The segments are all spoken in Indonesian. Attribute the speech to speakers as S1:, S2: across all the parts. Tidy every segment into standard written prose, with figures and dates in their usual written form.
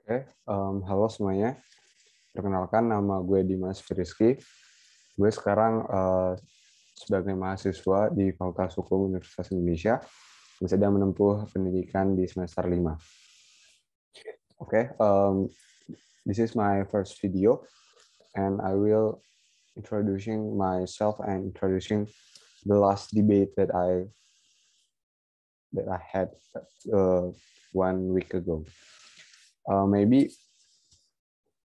S1: Halo semuanya. Perkenalkan, nama gue Dimas Firiski. Gue sekarang sebagai mahasiswa di Fakultas Hukum Universitas Indonesia yang sedang menempuh pendidikan di semester 5. This is my first video, and I will introducing myself and introducing the last debate that I had 1 week ago. Maybe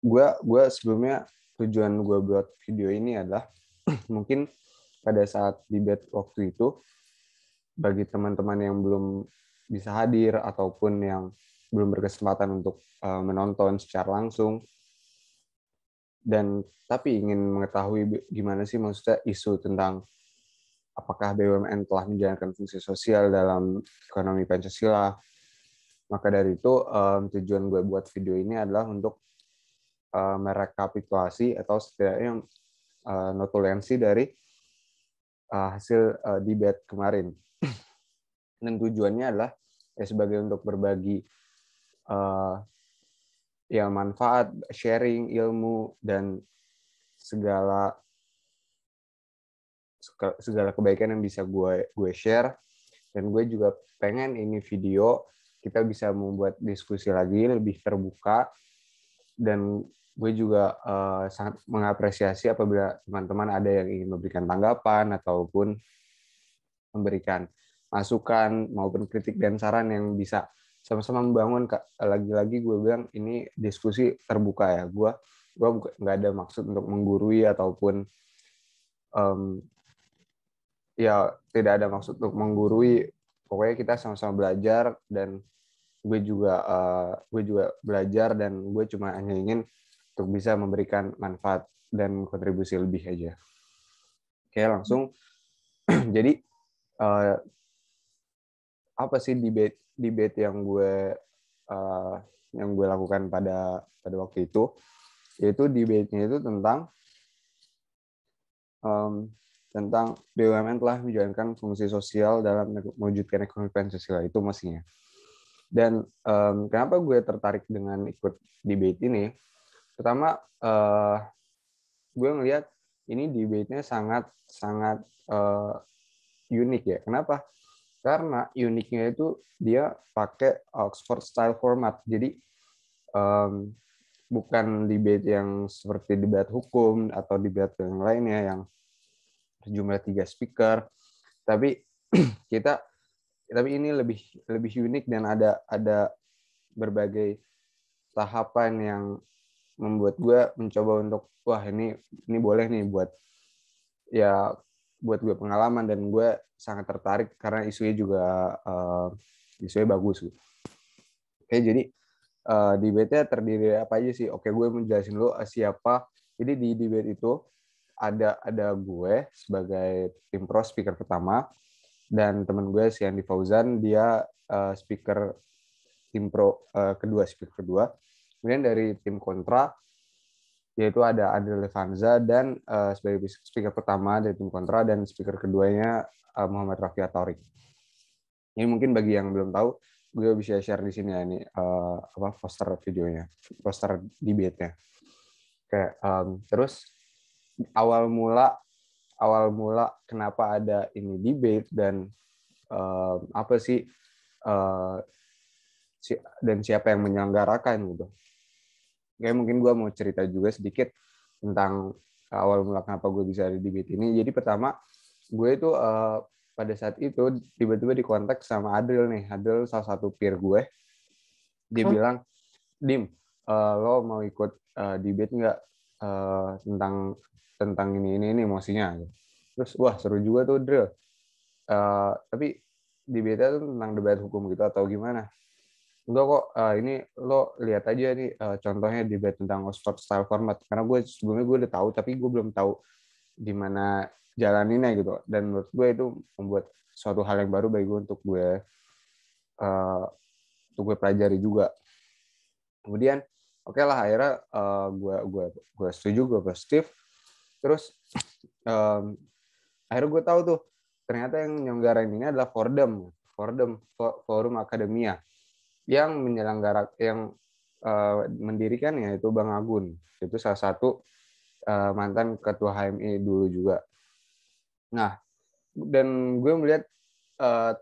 S1: gue sebelumnya tujuan gue buat video ini adalah mungkin pada saat debate waktu itu bagi teman-teman yang belum bisa hadir ataupun yang belum berkesempatan untuk menonton secara langsung dan tapi ingin mengetahui gimana sih maksudnya isu tentang apakah BUMN telah menjalankan fungsi sosial dalam ekonomi Pancasila. Maka dari itu tujuan gue buat video ini adalah untuk merekapitulasi atau setidaknya notulensi dari hasil debate kemarin. Dan tujuannya adalah sebagai untuk berbagi manfaat, sharing ilmu dan segala kebaikan yang bisa gue share. Dan gue juga pengen ini video kita bisa membuat diskusi lagi lebih terbuka, dan gue juga sangat mengapresiasi apabila teman-teman ada yang ingin memberikan tanggapan ataupun memberikan masukan maupun kritik dan saran yang bisa sama-sama membangun. Lagi-lagi gue bilang ini diskusi terbuka ya. Gue nggak ada maksud untuk menggurui ataupun tidak ada maksud untuk menggurui. Pokoknya kita sama-sama belajar, dan gue juga belajar, dan gue cuma hanya ingin untuk bisa memberikan manfaat dan kontribusi lebih aja. Oke, langsung. Jadi apa sih debate yang gue lakukan pada waktu itu? Yaitu debate-nya itu tentang BUMN telah menjalankan fungsi sosial dalam mewujudkan ekonomi Pancasila, itu maksudnya. Dan kenapa gue tertarik dengan ikut debate ini? Pertama, gue ngelihat ini debate-nya sangat unik ya. Kenapa? Karena uniknya itu dia pakai Oxford Style Format. Jadi bukan debate yang seperti debat hukum atau debat yang lainnya yang jumlah 3 speaker, tapi ini lebih unik, dan ada berbagai tahapan yang membuat gue mencoba untuk ini boleh nih buat gue pengalaman, dan gue sangat tertarik karena isunya juga isunya bagus. Oke, jadi debate-nya terdiri dari apa aja sih? Oke, gue menjelasin dulu siapa. Jadi di debate itu ada gue sebagai tim pro speaker pertama, dan teman gue si Andi Fauzan dia speaker tim pro speaker kedua. Kemudian dari tim kontra yaitu ada Adil Levanza, dan sebagai speaker pertama dari tim kontra, dan speaker keduanya Muhammad Rafi Ataurik. Ini mungkin bagi yang belum tahu, gue bisa share di sini ya, ini poster videonya, poster debate-nya. Oke, terus awal mula kenapa ada ini debate, dan apa sih dan siapa yang menyelenggarakan gitu. Oke, mungkin gue mau cerita juga sedikit tentang awal mula kenapa gue bisa ada di debate ini. Jadi pertama, gue itu pada saat itu tiba-tiba dikontak sama Adil nih. Adil salah satu peer gue. Dia bilang, Dim, lo mau ikut debate nggak tentang ini emosinya. Terus wah seru juga tuh Drill. Tapi debate-nya tuh tentang debat hukum gitu atau gimana? Enggak kok, ini lo lihat aja nih contohnya debate tentang Oxford Style Format. Karena gue sebelumnya gue udah tahu, tapi gue belum tahu gimana jalaninnya gitu. Dan menurut gue itu membuat suatu hal yang baru bagi gue untuk gue pelajari juga. Kemudian oke lah, akhirnya gue setuju, gue positif. Terus akhirnya gue tahu tuh ternyata yang nyelenggarain ini adalah Forum Akademia yang mendirikan yaitu Bang Agun. Itu salah satu mantan ketua HMI dulu juga. Nah, dan gue melihat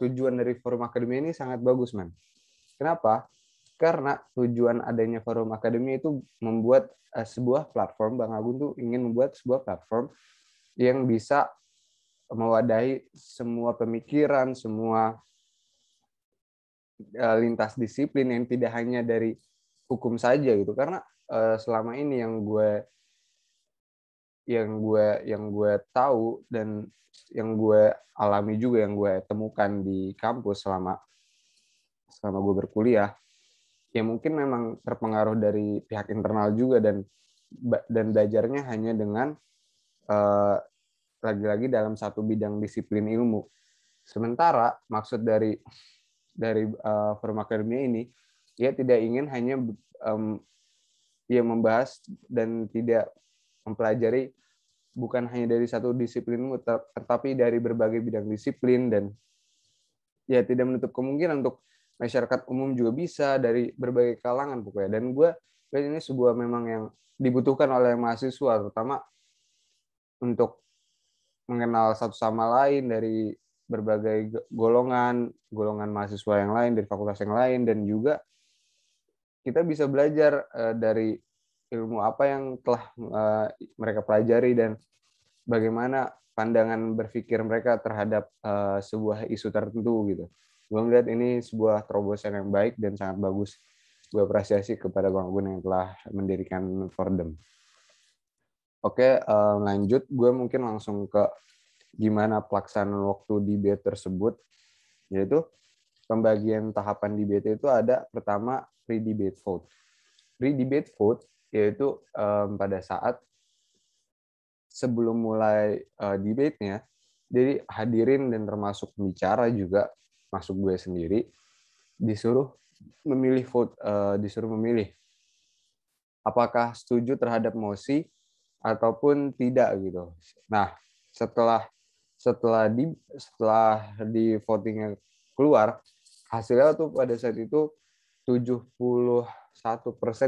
S1: tujuan dari Forum Akademi ini sangat bagus, man. Kenapa? Karena tujuan adanya Forum Akademi itu membuat sebuah platform, Bang Agun tuh ingin membuat sebuah platform yang bisa mewadahi semua pemikiran, semua lintas disiplin yang tidak hanya dari hukum saja gitu. Karena selama ini yang gue tahu dan yang gue alami juga, yang gue temukan di kampus selama gue berkuliah, ya mungkin memang terpengaruh dari pihak internal juga, dan belajarnya hanya dengan lagi-lagi dalam satu bidang disiplin ilmu. Sementara maksud dari Forum Akademia ini, ia tidak ingin hanya membahas dan tidak mempelajari bukan hanya dari satu disiplin ilmu, tetapi dari berbagai bidang disiplin, dan ya tidak menutup kemungkinan untuk masyarakat umum juga bisa dari berbagai kalangan pokoknya. Dan gue ini sebuah memang yang dibutuhkan oleh mahasiswa, terutama untuk mengenal satu sama lain dari berbagai golongan mahasiswa yang lain, dari fakultas yang lain, dan juga kita bisa belajar dari ilmu apa yang telah mereka pelajari dan bagaimana pandangan berpikir mereka terhadap sebuah isu tertentu gitu. Gue melihat ini sebuah terobosan yang baik dan sangat bagus. Gue apresiasi kepada Bang Agun yang telah mendirikan Fordem. Oke, lanjut. Gue mungkin langsung ke gimana pelaksanaan waktu debate tersebut, yaitu pembagian tahapan debate itu ada pertama pre-debate vote. Pre-debate vote yaitu pada saat sebelum mulai debate-nya, jadi hadirin dan termasuk pembicara juga, masuk gue sendiri, disuruh memilih vote, disuruh memilih apakah setuju terhadap mosi ataupun tidak gitu. Nah, setelah di votingnya keluar, hasilnya tuh pada saat itu 71%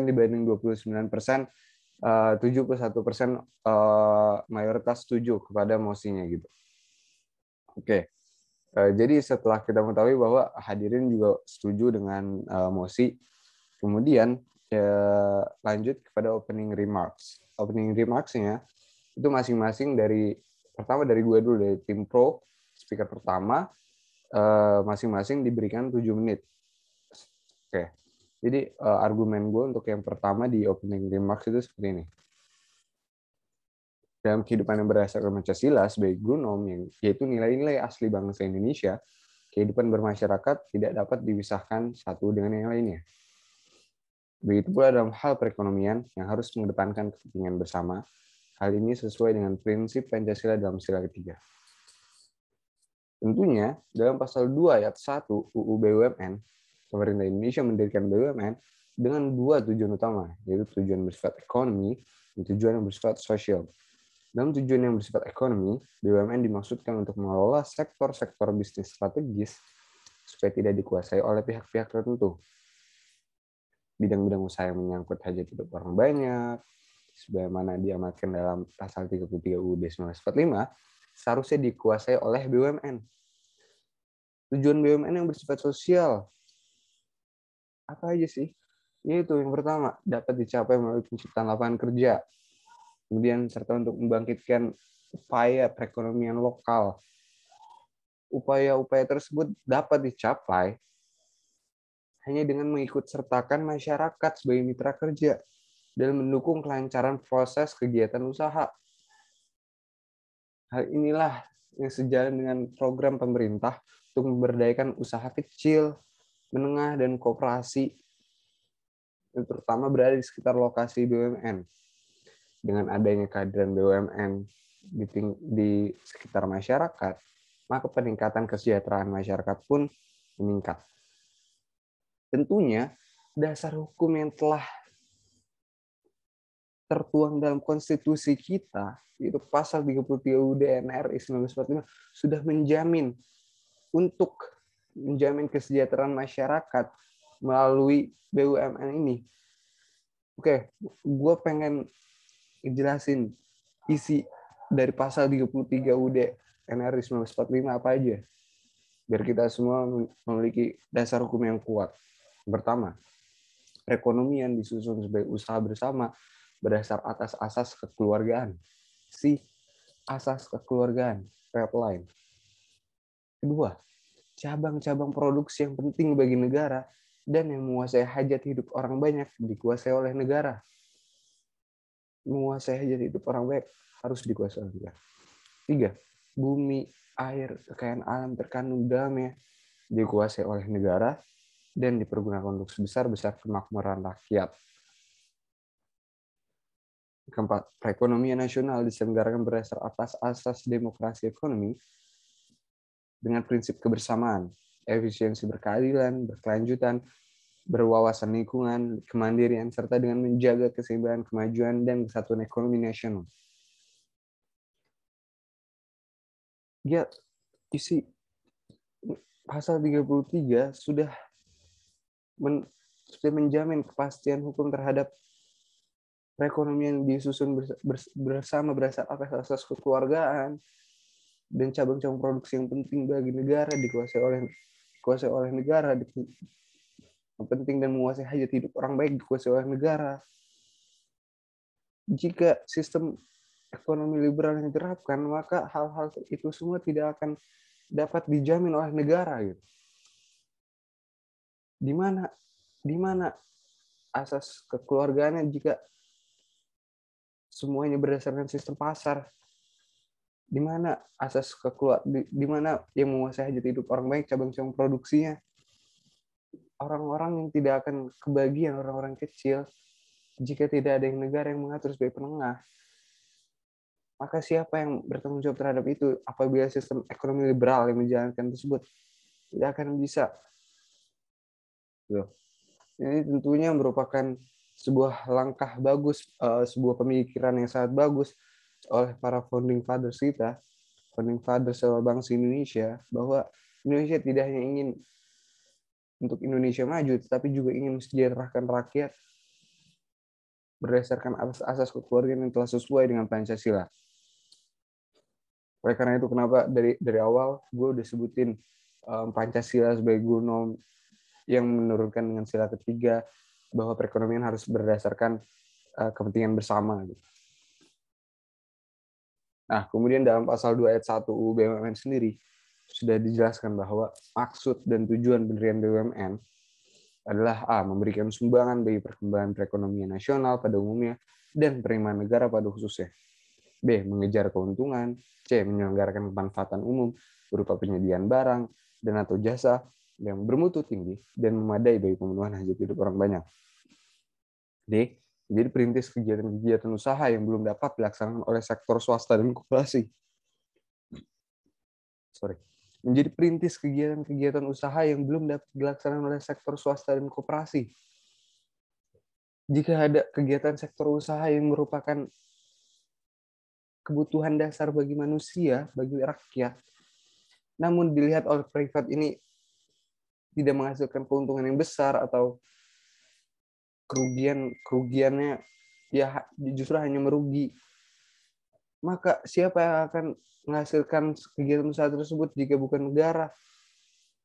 S1: dibanding 29%, 71% mayoritas setuju kepada mosinya gitu. Oke. Jadi setelah kita mengetahui bahwa hadirin juga setuju dengan mosi, kemudian lanjut kepada opening remarks. Opening remarks-nya itu masing-masing pertama dari gue dulu, dari tim pro, speaker pertama, masing-masing diberikan 7 menit. Oke. Jadi argumen gue untuk yang pertama di opening remarks itu seperti ini. Dalam kehidupan yang berdasarkan Pancasila sebagai genom, yaitu nilai-nilai asli bangsa Indonesia, kehidupan bermasyarakat tidak dapat dipisahkan satu dengan yang lainnya. Begitu pula dalam hal perekonomian yang harus mengedepankan kepentingan bersama. Hal ini sesuai dengan prinsip Pancasila dalam sila ketiga. Tentunya, dalam pasal 2 ayat 1 UU BUMN, pemerintah Indonesia mendirikan BUMN dengan dua tujuan utama, yaitu tujuan bersifat ekonomi dan tujuan yang bersifat sosial. Dalam tujuan yang bersifat ekonomi, BUMN dimaksudkan untuk mengelola sektor-sektor bisnis strategis supaya tidak dikuasai oleh pihak-pihak tertentu. Bidang-bidang usaha yang menyangkut hajat hidup orang banyak, sebagaimana diamatkan dalam pasal 33 UUD 1945, seharusnya dikuasai oleh BUMN. Tujuan BUMN yang bersifat sosial, apa aja sih? Yaitu yang pertama, dapat dicapai melalui penciptaan lapangan kerja. Kemudian serta untuk membangkitkan upaya perekonomian lokal. Upaya-upaya tersebut dapat dicapai hanya dengan mengikut sertakan masyarakat sebagai mitra kerja dalam mendukung kelancaran proses kegiatan usaha. Hal inilah yang sejalan dengan program pemerintah untuk memberdayakan usaha kecil, menengah, dan koperasi, yang terutama berada di sekitar lokasi BUMN. Dengan adanya kehadiran BUMN di sekitar masyarakat, maka peningkatan kesejahteraan masyarakat pun meningkat. Tentunya, dasar hukum yang telah tertuang dalam konstitusi kita, yaitu pasal 33 UUD NRI 1945, sudah menjamin kesejahteraan masyarakat melalui BUMN ini. Oke, gue pengen jelasin isi dari pasal 33 UUD NRI 1945 apa aja, biar kita semua memiliki dasar hukum yang kuat. Pertama, perekonomian disusun sebagai usaha bersama berdasar atas asas kekeluargaan. Si asas kekeluargaan, red line. Kedua, cabang-cabang produksi yang penting bagi negara dan yang menguasai hajat hidup orang banyak dikuasai oleh negara. Menguasai hajat hidup orang banyak harus dikuasai oleh negara. Tiga, bumi, air, kekayaan alam terkandung dalamnya dikuasai oleh negara dan dipergunakan untuk sebesar-besar kemakmuran rakyat. Keempat, perekonomian nasional diselenggarakan berdasar atas asas demokrasi ekonomi dengan prinsip kebersamaan, efisiensi berkeadilan, berkelanjutan, berwawasan lingkungan, kemandirian, serta dengan menjaga keseimbangan kemajuan dan kesatuan ekonomi nasional. Ya, isi pasal 33 sudah menjamin kepastian hukum terhadap perekonomian disusun bersama berdasar atas asas kekeluargaan dan cabang-cabang produksi yang penting bagi negara dikuasai oleh negara, yang penting dan menguasai hajat hidup orang baik dikuasai oleh negara. Jika sistem ekonomi liberal yang diterapkan, maka hal-hal itu semua tidak akan dapat dijamin oleh negara gitu. Di mana asas kekeluargaannya jika semuanya berdasarkan sistem pasar? Di mana asas di mana yang menguasai hajat hidup orang baik cabang-cabang produksinya? Orang-orang yang tidak akan kebagian, orang-orang kecil, jika tidak ada yang negara yang mengatur sebagai penengah. Maka siapa yang bertanggung jawab terhadap itu apabila sistem ekonomi liberal yang menjalankan tersebut tidak akan bisa? Ini tentunya merupakan sebuah langkah bagus, sebuah pemikiran yang sangat bagus oleh para founding fathers kita, founding fathers bangsa Indonesia, bahwa Indonesia tidak hanya ingin untuk Indonesia maju, tetapi juga ingin mensejahterakan rakyat berdasarkan asas kekeluargaan yang telah sesuai dengan Pancasila. Oleh karena itu, kenapa dari awal gue udah sebutin Pancasila sebagai guru norm yang menurunkan dengan sila ketiga bahwa perekonomian harus berdasarkan kepentingan bersama. Nah, kemudian dalam pasal 2 ayat 1 UU BUMN sendiri sudah dijelaskan bahwa maksud dan tujuan pendirian BUMN adalah A. Memberikan sumbangan bagi perkembangan perekonomian nasional pada umumnya dan penerimaan negara pada khususnya. B. Mengejar keuntungan. C. Menyelenggarakan kemanfaatan umum berupa penyediaan barang dan atau jasa yang bermutu tinggi dan memadai bagi pemenuhan hajat hidup orang banyak. D. Menjadi perintis kegiatan-kegiatan usaha yang belum dapat dilaksanakan oleh sektor swasta dan koperasi. Menjadi perintis kegiatan-kegiatan usaha yang belum dapat dilaksanakan oleh sektor swasta dan koperasi. Jika ada kegiatan sektor usaha yang merupakan kebutuhan dasar bagi manusia, bagi rakyat, namun dilihat oleh privat ini tidak menghasilkan keuntungan yang besar atau kerugiannya ya justru hanya merugi, maka siapa yang akan menghasilkan kegiatan usaha tersebut jika bukan negara?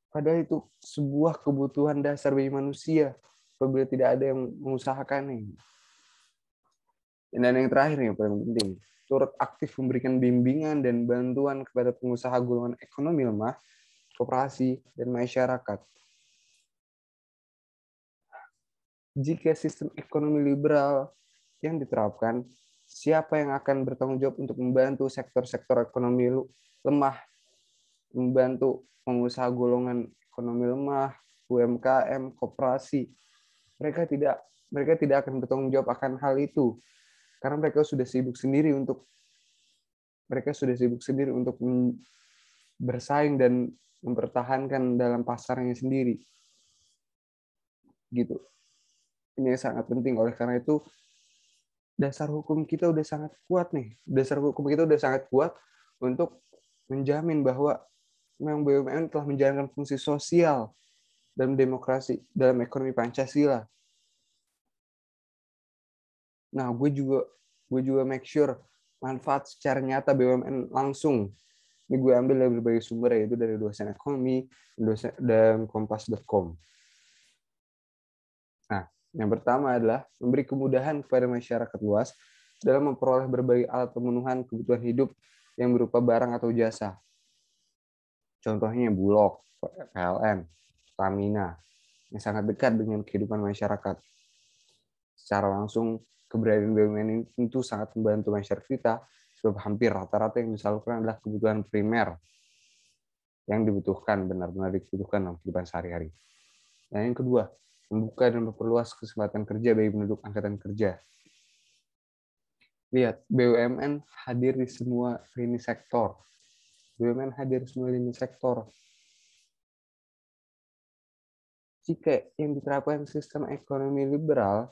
S1: Padahal itu sebuah kebutuhan dasar bagi manusia apabila tidak ada yang mengusahakannya. Dan yang terakhir yang paling penting, turut aktif memberikan bimbingan dan bantuan kepada pengusaha golongan ekonomi lemah, koperasi, dan masyarakat. Jika sistem ekonomi liberal yang diterapkan, siapa yang akan bertanggung jawab untuk membantu sektor-sektor ekonomi lemah, membantu pengusaha golongan ekonomi lemah, UMKM, koperasi? Mereka tidak akan bertanggung jawab akan hal itu karena mereka sudah sibuk sendiri untuk bersaing dan mempertahankan dalam pasarnya sendiri. Gitu. Ini sangat penting. Oleh karena itu dasar hukum kita udah sangat kuat nih. Dasar hukum kita udah sangat kuat untuk menjamin bahwa memang BUMN telah menjalankan fungsi sosial dalam demokrasi, dalam ekonomi Pancasila. Nah, gue juga make sure manfaat secara nyata BUMN langsung. Ini gue ambil dari berbagai sumber, yaitu dari dosen ekonomi dan kompas.com. Nah, yang pertama adalah memberi kemudahan kepada masyarakat luas dalam memperoleh berbagai alat pemenuhan kebutuhan hidup yang berupa barang atau jasa. Contohnya Bulog, PLN, Pertamina, yang sangat dekat dengan kehidupan masyarakat. Secara langsung, keberadaan BUMN ini tentu sangat membantu masyarakat kita, sebab hampir rata-rata yang disalurkan adalah kebutuhan primer yang dibutuhkan, benar-benar dibutuhkan dalam kehidupan sehari-hari. Dan yang kedua, membuka dan memperluas kesempatan kerja bagi penduduk angkatan kerja. Lihat, BUMN hadir di semua lini sektor. BUMN hadir di semua lini sektor. Jika yang diterapkan sistem ekonomi liberal,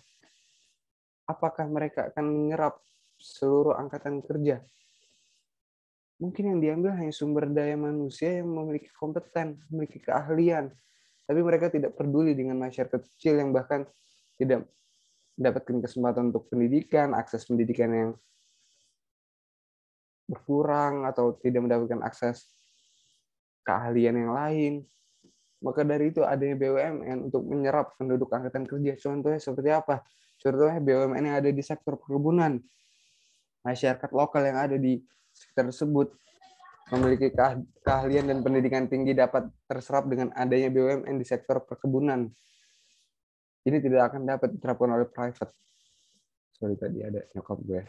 S1: apakah mereka akan menyerap seluruh angkatan kerja? Mungkin yang diambil hanya sumber daya manusia yang memiliki kompeten, memiliki keahlian, tapi mereka tidak peduli dengan masyarakat kecil yang bahkan tidak mendapatkan kesempatan untuk pendidikan, akses pendidikan yang berkurang, atau tidak mendapatkan akses keahlian yang lain. Maka dari itu adanya BUMN untuk menyerap penduduk angkatan kerja. Contohnya seperti apa? Contohnya BUMN yang ada di sektor perkebunan. Masyarakat lokal yang ada di sekitar tersebut memiliki keahlian dan pendidikan tinggi dapat terserap dengan adanya BUMN di sektor perkebunan. Ini tidak akan dapat diterapkan oleh private. Sorry, tadi ada nyokap gue.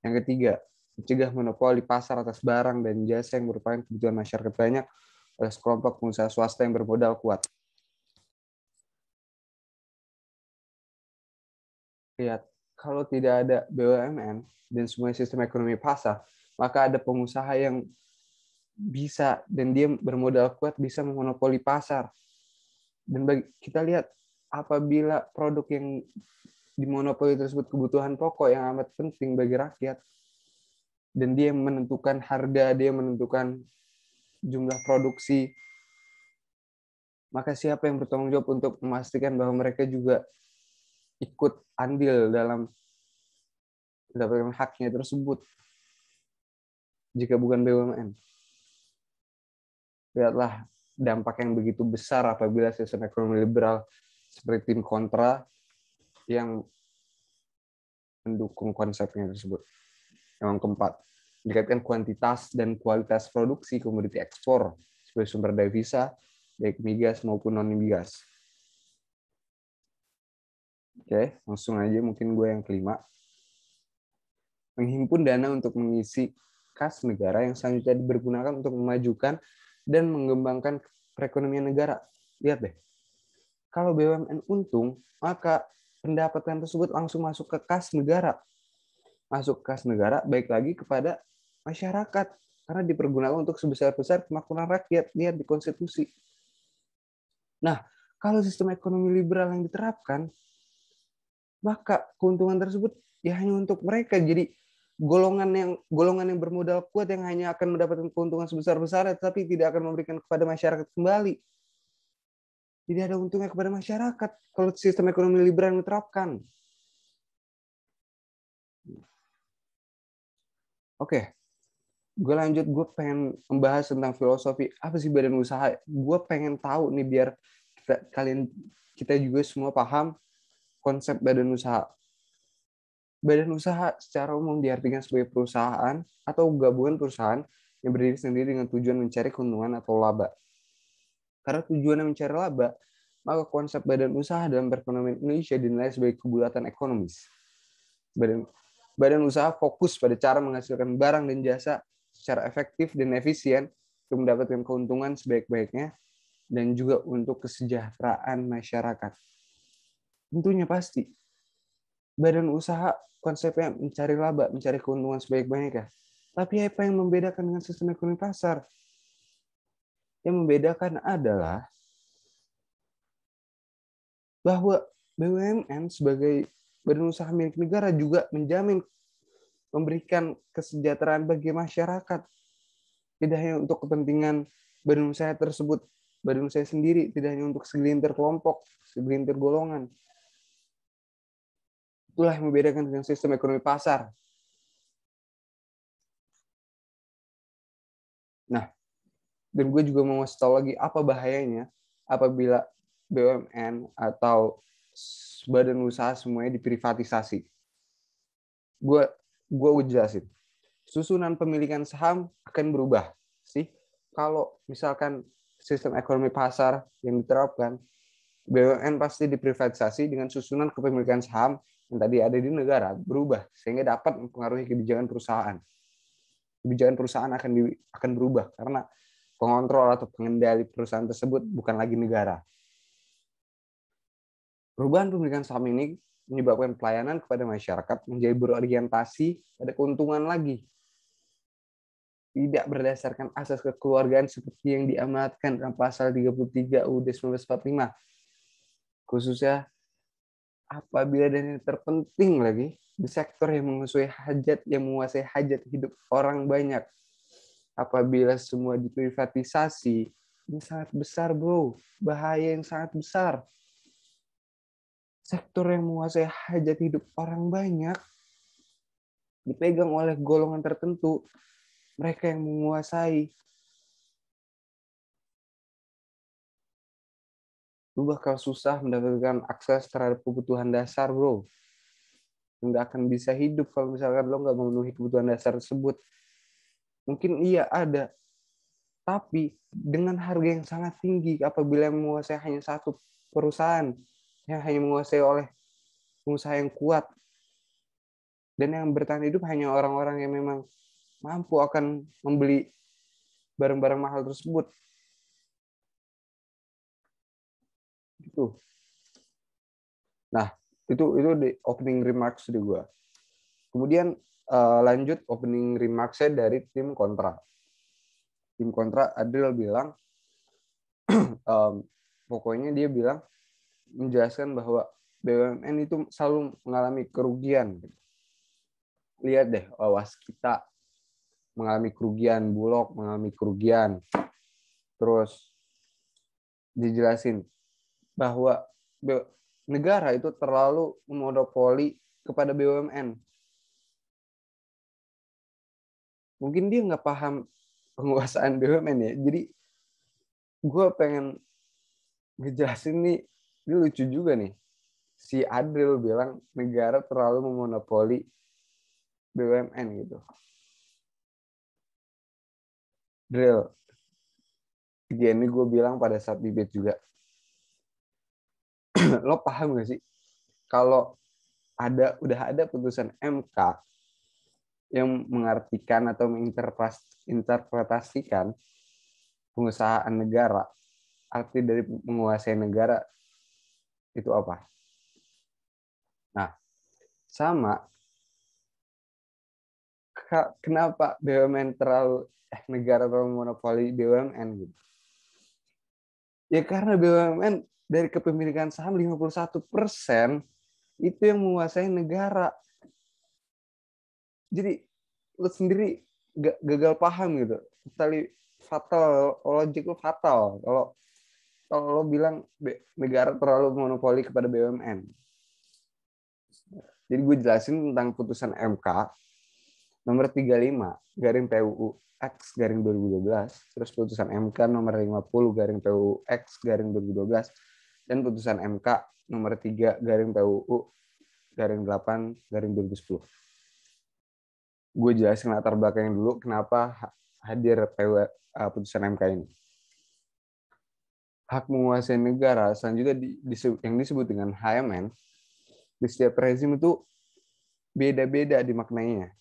S1: Yang ketiga, mencegah monopoli pasar atas barang dan jasa yang merupakan kebutuhan masyarakat banyak oleh sekelompok pengusaha swasta yang bermodal kuat. Lihat, kalau tidak ada BUMN dan semua sistem ekonomi pasar, maka ada pengusaha yang bisa dan dia bermodal kuat bisa memonopoli pasar. Dan kita lihat apabila produk yang dimonopoli tersebut kebutuhan pokok yang amat penting bagi rakyat, dan dia menentukan harga, dia menentukan jumlah produksi, maka siapa yang bertanggung jawab untuk memastikan bahwa mereka juga ikut andil dalam mendapatkan haknya tersebut jika bukan BUMN? Lihatlah dampak yang begitu besar apabila sistem ekonomi liberal seperti tim kontra yang mendukung konsepnya tersebut. Yang keempat, meningkatkan kuantitas dan kualitas produksi komoditi ekspor sebagai sumber devisa, baik migas maupun non-migas. Oke, langsung aja mungkin gue yang kelima. Menghimpun dana untuk mengisi kas negara yang selanjutnya dipergunakan untuk memajukan dan mengembangkan perekonomian negara. Lihat deh, kalau BUMN untung, maka pendapatan tersebut langsung masuk ke kas negara. Masuk ke kas negara, baik lagi kepada masyarakat. Karena dipergunakan untuk sebesar-besar kemakmuran rakyat. Lihat di konstitusi. Nah, kalau sistem ekonomi liberal yang diterapkan, maka keuntungan tersebut ya hanya untuk mereka. Jadi golongan yang bermodal kuat yang hanya akan mendapatkan keuntungan sebesar-besarnya, tapi tidak akan memberikan kepada masyarakat kembali. Tidak ada untungnya kepada masyarakat kalau sistem ekonomi liberal diterapkan. Oke, gue lanjut. Gue pengen membahas tentang filosofi apa sih badan usaha. Gue pengen tahu nih biar kita juga semua paham konsep badan usaha. Badan usaha secara umum diartikan sebagai perusahaan atau gabungan perusahaan yang berdiri sendiri dengan tujuan mencari keuntungan atau laba. Karena tujuannya mencari laba, maka konsep badan usaha dalam perekonomian Indonesia dinilai sebagai kebulatan ekonomis. Badan usaha fokus pada cara menghasilkan barang dan jasa secara efektif dan efisien untuk mendapatkan keuntungan sebaik-baiknya dan juga untuk kesejahteraan masyarakat. Tentunya pasti badan usaha konsepnya mencari laba, mencari keuntungan sebaik-baiknya. Tapi apa yang membedakan dengan sistem ekonomi pasar? Yang membedakan adalah bahwa BUMN sebagai badan usaha milik negara juga menjamin memberikan kesejahteraan bagi masyarakat. Tidak hanya untuk kepentingan badan usaha tersebut badan usaha sendiri, tidak hanya untuk segelintir kelompok, segelintir golongan. Itulah yang membedakan dengan sistem ekonomi pasar. Nah, dan gue juga mau ngasih tahu lagi apa bahayanya apabila BUMN atau badan usaha semuanya diprivatisasi. Gue jelasin. Susunan pemilikan saham akan berubah sih. Kalau misalkan sistem ekonomi pasar yang diterapkan, BUMN pasti diprivatisasi dengan susunan kepemilikan saham yang tadi ada di negara berubah sehingga dapat mempengaruhi kebijakan perusahaan. Kebijakan perusahaan akan berubah karena pengontrol atau pengendali perusahaan tersebut bukan lagi negara. Perubahan pemilikan saham ini menyebabkan pelayanan kepada masyarakat menjadi berorientasi pada keuntungan lagi. Tidak berdasarkan asas kekeluargaan seperti yang diamanatkan dalam pasal 33 UUD 1945. Khususnya apabila dan yang terpenting lagi di sektor yang menguasai hajat hidup orang banyak. Apabila semua diprivatisasi, ini sangat besar, bro. Bahaya yang sangat besar. Sektor yang menguasai hajat hidup orang banyak dipegang oleh golongan tertentu. Mereka yang menguasai. Lu bakal susah mendapatkan akses terhadap kebutuhan dasar, bro. Nggak akan bisa hidup kalau misalkan lo nggak memenuhi kebutuhan dasar tersebut. Mungkin iya ada, tapi dengan harga yang sangat tinggi apabila menguasai hanya satu perusahaan yang hanya menguasai oleh pengusaha yang kuat dan yang bertahan hidup hanya orang-orang yang memang mampu akan membeli barang-barang mahal tersebut. Gitu. Nah, itu di opening remarks di gue. Kemudian lanjut opening remarks-nya dari tim kontra. Tim kontra Adil bilang pokoknya dia bilang menjelaskan bahwa BUMN itu selalu mengalami kerugian. Lihat deh, Waskita mengalami kerugian, Bulog mengalami kerugian. Terus dijelasin bahwa negara itu terlalu memonopoli kepada BUMN. Mungkin dia nggak paham penguasaan BUMN ya. Jadi gue pengen ngejelasin nih, ini lucu juga nih. Si Adil bilang negara terlalu memonopoli BUMN gitu. Drill. Ini gue bilang pada saat debate juga. Lo paham gak sih? Kalau udah ada putusan MK yang mengartikan atau menginterpretasikan penguasaan negara, arti dari menguasai negara itu apa? Nah, sama kenapa BUMN negara terlalu monopoli BUMN gitu. Ya karena BUMN dari kepemilikan saham 51% itu yang menguasai negara. Jadi lu sendiri gagal paham gitu. Tali fatal, logik lu fatal kalau lo bilang negara terlalu monopoli kepada BUMN. Jadi gue jelasin tentang putusan MK nomor 35 garing PUU X garing 2012, terus putusan MK nomor 50 garing PUU X garing 2012, dan putusan MK nomor 3 garing PUU garing 8 garing 2010. Gue jelasin latar belakangnya dulu kenapa hadir putusan MK ini. Hak menguasai negara selanjutnya yang disebut dengan HMN di setiap rezim itu beda-beda dimaknainya.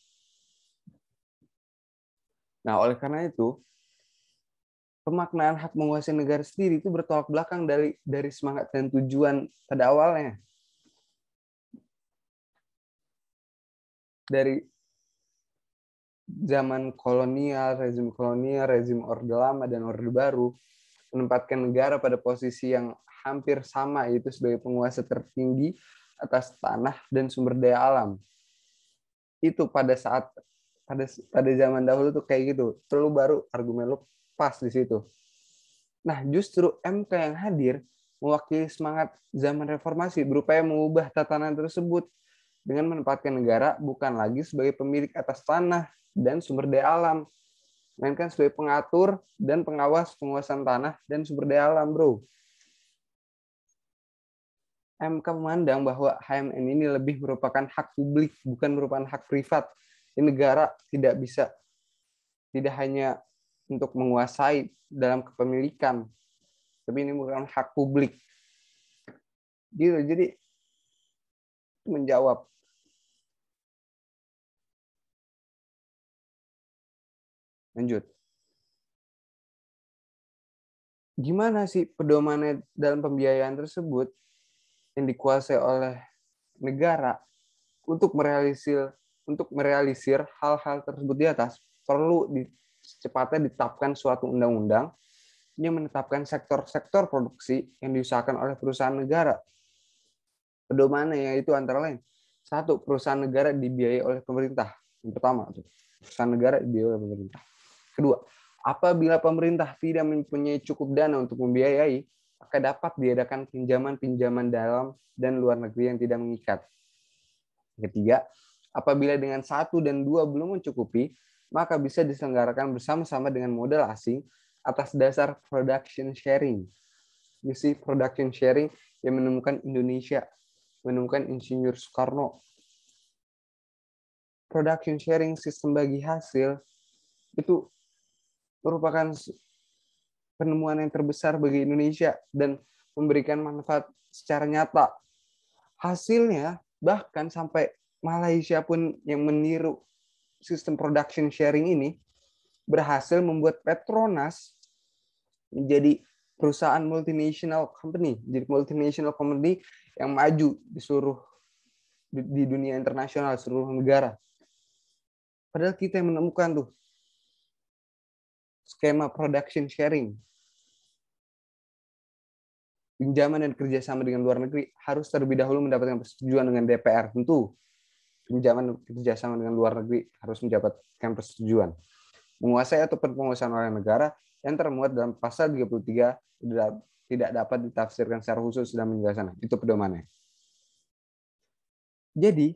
S1: Nah, oleh karena itu, pemaknaan hak menguasai negara sendiri itu bertolak belakang dari semangat dan tujuan pada awalnya. Dari zaman kolonial, rezim Orde Lama dan Orde Baru, menempatkan negara pada posisi yang hampir sama, yaitu sebagai penguasa tertinggi atas tanah dan sumber daya alam. Itu pada zaman dahulu tuh kayak gitu. Terlalu baru argumen lu pas di situ. Nah, justru MK yang hadir mewakili semangat zaman reformasi, berupaya mengubah tatanan tersebut dengan menempatkan negara bukan lagi sebagai pemilik atas tanah dan sumber daya alam, melainkan sebagai pengatur dan pengawas penguasaan tanah dan sumber daya alam, bro. MK memandang bahwa HMN ini lebih merupakan hak publik, bukan merupakan hak privat. Di negara tidak hanya untuk menguasai dalam kepemilikan, tapi ini merupakan hak publik. Gitu, jadi menjawab. Lanjut. Gimana sih pedomannya dalam pembiayaan tersebut yang dikuasai oleh negara untuk merealisir hal-hal tersebut di atas perlu secepatnya ditetapkan suatu undang-undang yang menetapkan sektor-sektor produksi yang diusahakan oleh perusahaan negara. Pedomannya yaitu antara lain, satu, perusahaan negara dibiayai oleh pemerintah. Yang pertama, perusahaan negara dibiayai oleh pemerintah. Kedua, apabila pemerintah tidak mempunyai cukup dana untuk membiayai, maka dapat diadakan pinjaman-pinjaman dalam dan luar negeri yang tidak mengikat. Ketiga, apabila dengan 1 dan 2 belum mencukupi, maka bisa diselenggarakan bersama-sama dengan modal asing atas dasar production sharing. Misi production sharing yang menemukan Indonesia, menemukan Insinyur Soekarno. Production sharing, sistem bagi hasil, itu merupakan penemuan yang terbesar bagi Indonesia dan memberikan manfaat secara nyata. Hasilnya bahkan sampai Malaysia pun yang meniru sistem production sharing ini berhasil membuat Petronas menjadi perusahaan multinational company, jadi multinational company yang maju di dunia internasional, seluruh negara. Padahal kita yang menemukan tuh skema production sharing. Pinjaman dan kerjasama dengan luar negeri harus terlebih dahulu mendapatkan persetujuan dengan DPR. Tentu, pinjaman dan kerjasama dengan luar negeri harus mendapatkan persetujuan. Menguasai atau penguasaan oleh negara yang termuat dalam pasal 33 tidak dapat ditafsirkan secara khusus dan menjelaskan. Itu pedomannya. Jadi,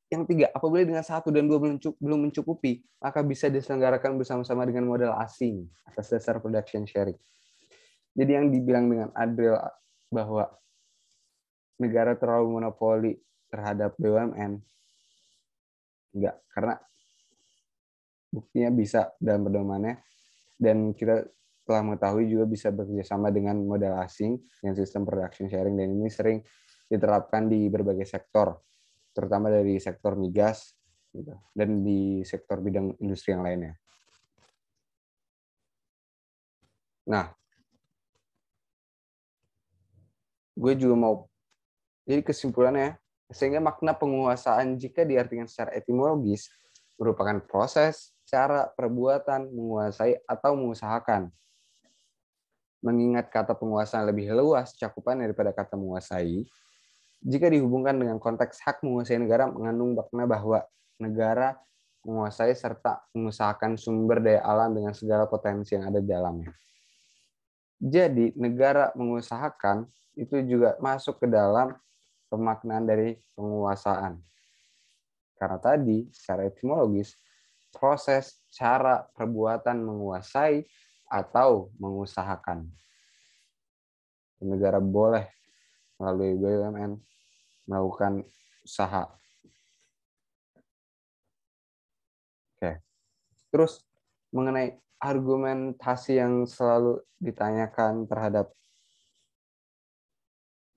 S1: yang tiga, apabila dengan 1 dan 2 belum mencukupi, maka bisa diselenggarakan bersama-sama dengan modal asing atas dasar production sharing. Jadi yang dibilang dengan Adril bahwa negara terlalu monopoli terhadap BUMN, enggak, karena buktinya bisa dalam pedomannya, dan kita telah mengetahui juga bisa bekerjasama dengan modal asing yang sistem production sharing, dan ini sering diterapkan di berbagai sektor, terutama dari sektor migas gitu, dan di sektor bidang industri yang lainnya. Nah, gue juga mau, jadi kesimpulannya, sehingga makna penguasaan jika diartikan secara etimologis merupakan proses, cara, perbuatan, menguasai, atau mengusahakan. Mengingat kata penguasaan lebih luas cakupan daripada kata menguasai, jika dihubungkan dengan konteks hak menguasai negara mengandung makna bahwa negara menguasai serta mengusahakan sumber daya alam dengan segala potensi yang ada di dalamnya. Jadi, negara mengusahakan itu juga masuk ke dalam pemaknaan dari penguasaan. Karena tadi, secara etimologis, proses, cara, perbuatan menguasai atau mengusahakan. Negara boleh melalui BUMN melakukan usaha. Oke. Terus mengenai argumentasi yang selalu ditanyakan terhadap,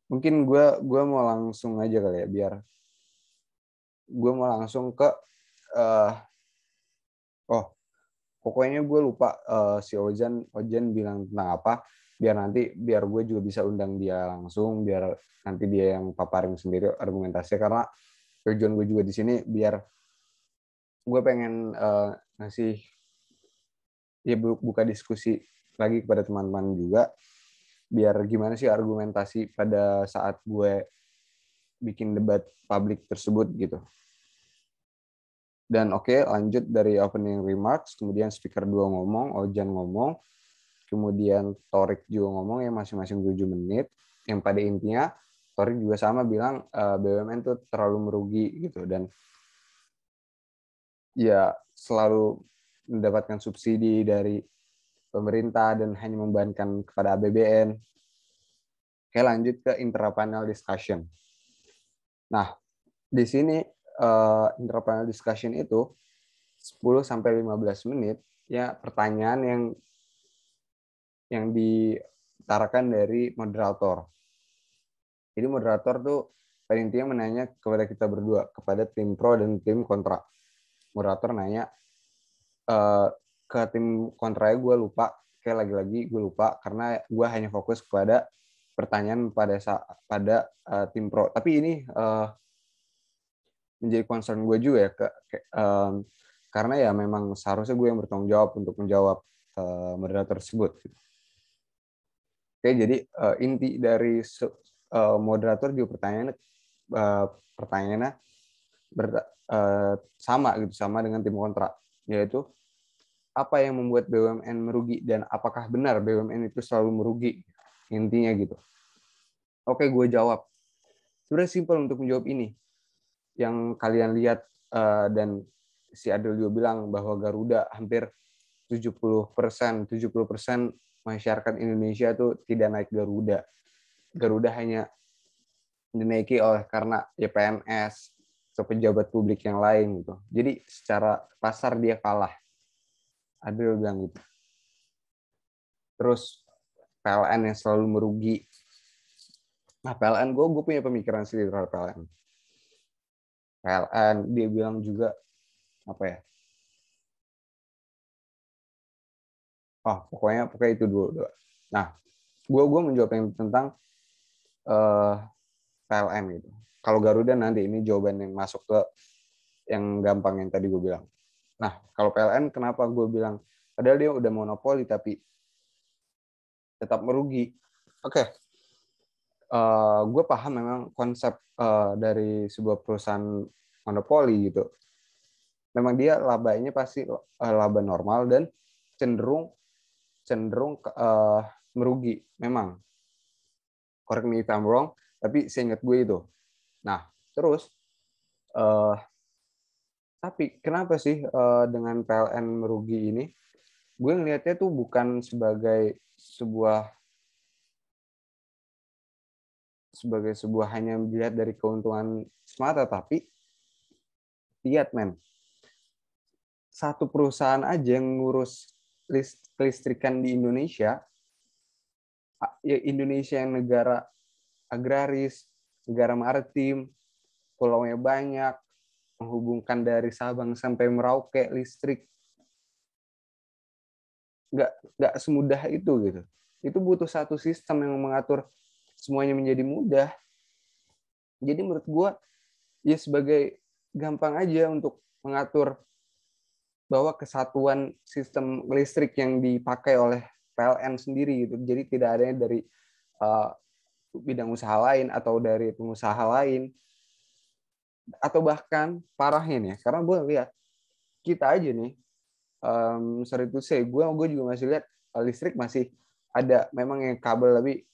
S1: mungkin gue mau langsung aja kali ya, biar gue mau langsung ke pokoknya gue lupa si Ojan bilang tentang apa, biar gue juga bisa undang dia langsung, biar nanti dia yang paparin sendiri argumentasinya, karena tujuan gue juga di sini biar gue pengen ngasih ya buka diskusi lagi kepada teman-teman juga, biar gimana sih argumentasi pada saat gue bikin debat publik tersebut gitu. Dan oke, lanjut dari opening remarks, kemudian speaker 2 ngomong, Ojan ngomong, kemudian Torik juga ngomong ya masing-masing 7 menit, yang pada intinya Torik juga sama bilang BUMN tuh terlalu merugi gitu, dan ya selalu mendapatkan subsidi dari pemerintah dan hanya membebankan kepada APBN. Oke, lanjut ke intrapanel discussion. Nah, di sini intrapanel discussion itu 10 sampai 15 menit ya pertanyaan yang diutarakan dari moderator. Jadi moderator tuh pada intinya menanya kepada kita berdua, kepada tim pro dan tim kontra. Moderator nanya ke tim kontra gue lupa, kayak lagi-lagi gue lupa karena gue hanya fokus kepada pertanyaan pada tim pro. Tapi ini menjadi concern gue juga ya karena ya memang seharusnya gue yang bertanggung jawab untuk menjawab moderator tersebut. Oke, jadi inti dari moderator juga pertanyaannya sama dengan tim kontra, yaitu apa yang membuat BUMN merugi dan apakah benar BUMN itu selalu merugi, intinya gitu. Oke, gue jawab. Sebenarnya simpel untuk menjawab ini. Yang kalian lihat dan si Adel juga bilang bahwa Garuda hampir 70% masyarakat Indonesia tuh tidak naik Garuda. Garuda hanya dinaiki karena ya PNS atau pejabat publik yang lain gitu. Jadi secara pasar dia kalah. Adel bilang gitu. Terus PLN yang selalu merugi. Nah, PLN gue punya pemikiran sendiri terhadap PLN. PLN dia bilang juga apa ya? Pokoknya itu dulu. Nah, gue menjawab yang tentang PLN gitu. Kalau Garuda nanti ini jawaban yang masuk ke yang gampang yang tadi gue bilang. Nah, kalau PLN kenapa gue bilang padahal dia udah monopoli tapi tetap merugi. Oke. Gue paham memang konsep dari sebuah perusahaan monopoli gitu. Memang dia labanya pasti laba normal dan cenderung merugi. Memang. Correct me if I'm wrong, tapi seingat gue itu. Nah, terus tapi kenapa sih dengan PLN merugi ini? Gue ngelihatnya tuh bukan sebagai sebuah hanya dilihat dari keuntungan semata, tapi lihat men, satu perusahaan aja yang ngurus kelistrikan di Indonesia, ya Indonesia yang negara agraris, negara maritim, pulaunya banyak, menghubungkan dari Sabang sampai Merauke listrik, nggak semudah itu gitu. Itu butuh satu sistem yang mengatur semuanya menjadi mudah. Jadi menurut gue ya sebagai gampang aja untuk mengatur bahwa kesatuan sistem listrik yang dipakai oleh PLN sendiri gitu. Jadi tidak adanya dari bidang usaha lain atau dari pengusaha lain, atau bahkan parahnya nih, karena gue lihat kita aja nih, sorry to say, gue juga masih lihat listrik masih ada, memang yang kabel tapi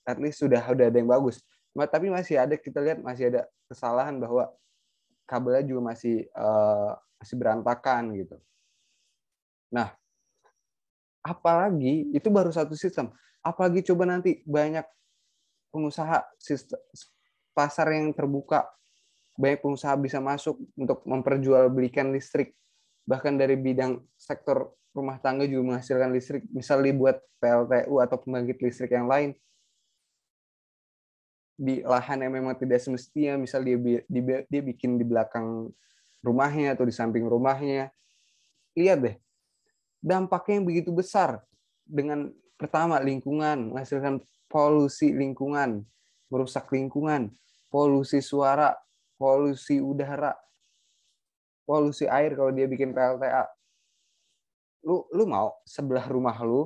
S1: at least sudah ada yang bagus. Tapi masih ada, kita lihat masih ada kesalahan bahwa kabelnya juga masih berantakan gitu. Nah, apalagi itu baru satu sistem. Apalagi coba nanti banyak pengusaha pasar yang terbuka, banyak pengusaha bisa masuk untuk memperjualbelikan listrik. Bahkan dari bidang sektor rumah tangga juga menghasilkan listrik, misalnya dibuat PLTU atau pembangkit listrik yang lain di lahan yang memang tidak semestinya, misal dia bikin di belakang rumahnya atau di samping rumahnya. Lihat deh, dampaknya yang begitu besar dengan pertama lingkungan, menghasilkan polusi lingkungan, merusak lingkungan, polusi suara, polusi udara, polusi air kalau dia bikin PLTA. Lu mau sebelah rumah lu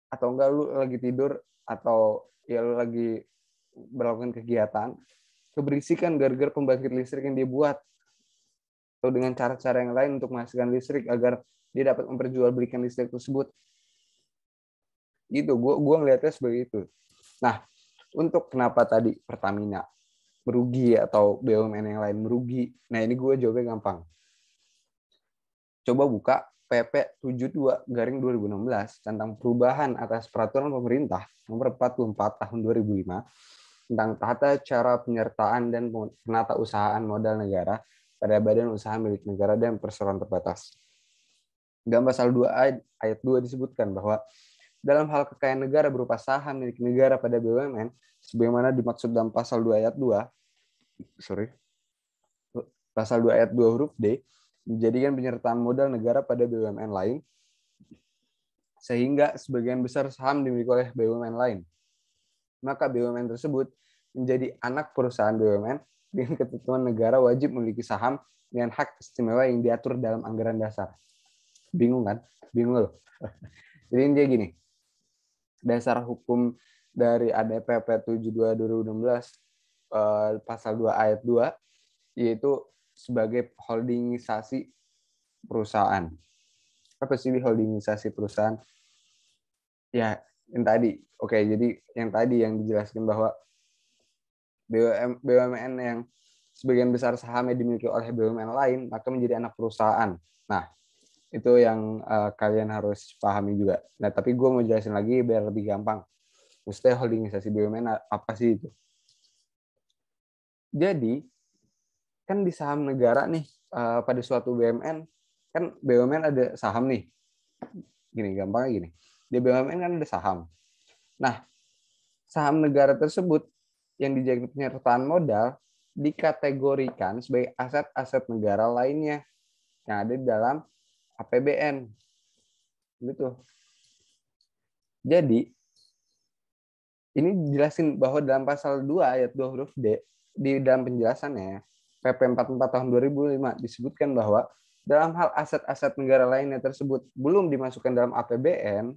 S1: atau enggak lu lagi tidur atau ya lu lagi melakukan kegiatan keberisikan gara-gara pembangkit listrik yang dia buat. atau dengan cara-cara yang lain untuk menghasilkan listrik agar dia dapat memperjualbelikan listrik tersebut. Gitu, gue ngelihatnya sebagai itu. Nah, untuk kenapa tadi Pertamina merugi atau BUMN yang lain merugi, nah ini gue jawabnya gampang. Coba buka PP 72/2016 tentang perubahan atas peraturan pemerintah nomor 44 tahun 2005 tentang tata cara penyertaan dan penatausahaan modal negara pada badan usaha milik negara dan perseroan terbatas. Dalam pasal 2 ayat 2 disebutkan bahwa dalam hal kekayaan negara berupa saham milik negara pada BUMN, sebagaimana dimaksud dalam pasal 2 ayat 2, pasal 2 ayat 2 huruf D, menjadikan penyertaan modal negara pada BUMN lain, sehingga sebagian besar saham dimiliki oleh BUMN lain. Maka BUMN tersebut menjadi anak perusahaan BUMN dengan ketentuan negara wajib memiliki saham dengan hak istimewa yang diatur dalam anggaran dasar. Bingung kan? Bingung loh. Jadi dia gini, dasar hukum dari ADPP 72/2016 pasal 2 ayat 2 yaitu sebagai holdingisasi perusahaan. Apa sih holdingisasi perusahaan? Ya, yang tadi. Oke, jadi yang tadi yang dijelaskan bahwa BUMN yang sebagian besar sahamnya dimiliki oleh BUMN lain, maka menjadi anak perusahaan. Nah, itu yang kalian harus pahami juga. Nah, tapi gue mau jelasin lagi biar lebih gampang. Maksudnya holdingisasi BUMN apa sih itu? Jadi, kan di saham negara nih, pada suatu BUMN, kan BUMN ada saham nih. Gini, gampangnya gini. Di BUMN kan ada saham. Nah, saham negara tersebut yang dijadikan penyertaan modal dikategorikan sebagai aset-aset negara lainnya yang ada di dalam APBN. Gitu. Jadi, ini dijelasin bahwa dalam pasal 2 ayat 2 huruf D, di dalam penjelasannya, PP 44 tahun 2005 disebutkan bahwa dalam hal aset-aset negara lainnya tersebut belum dimasukkan dalam APBN,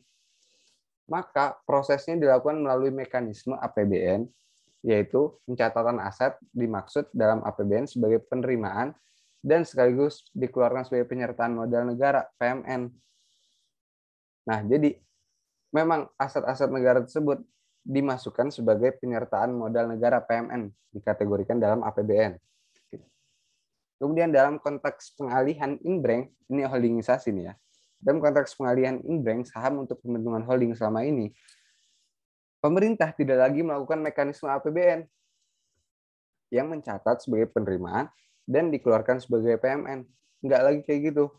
S1: maka prosesnya dilakukan melalui mekanisme APBN, yaitu pencatatan aset dimaksud dalam APBN sebagai penerimaan dan sekaligus dikeluarkan sebagai penyertaan modal negara, PMN. Nah, jadi memang aset-aset negara tersebut dimasukkan sebagai penyertaan modal negara PMN, dikategorikan dalam APBN. Kemudian dalam konteks pengalihan inbranch, ini holdingisasi nih ya. Dalam konteks pengalihan inbranch saham untuk pembentukan holding selama ini, pemerintah tidak lagi melakukan mekanisme APBN yang mencatat sebagai penerimaan dan dikeluarkan sebagai PMN. Nggak lagi kayak gitu.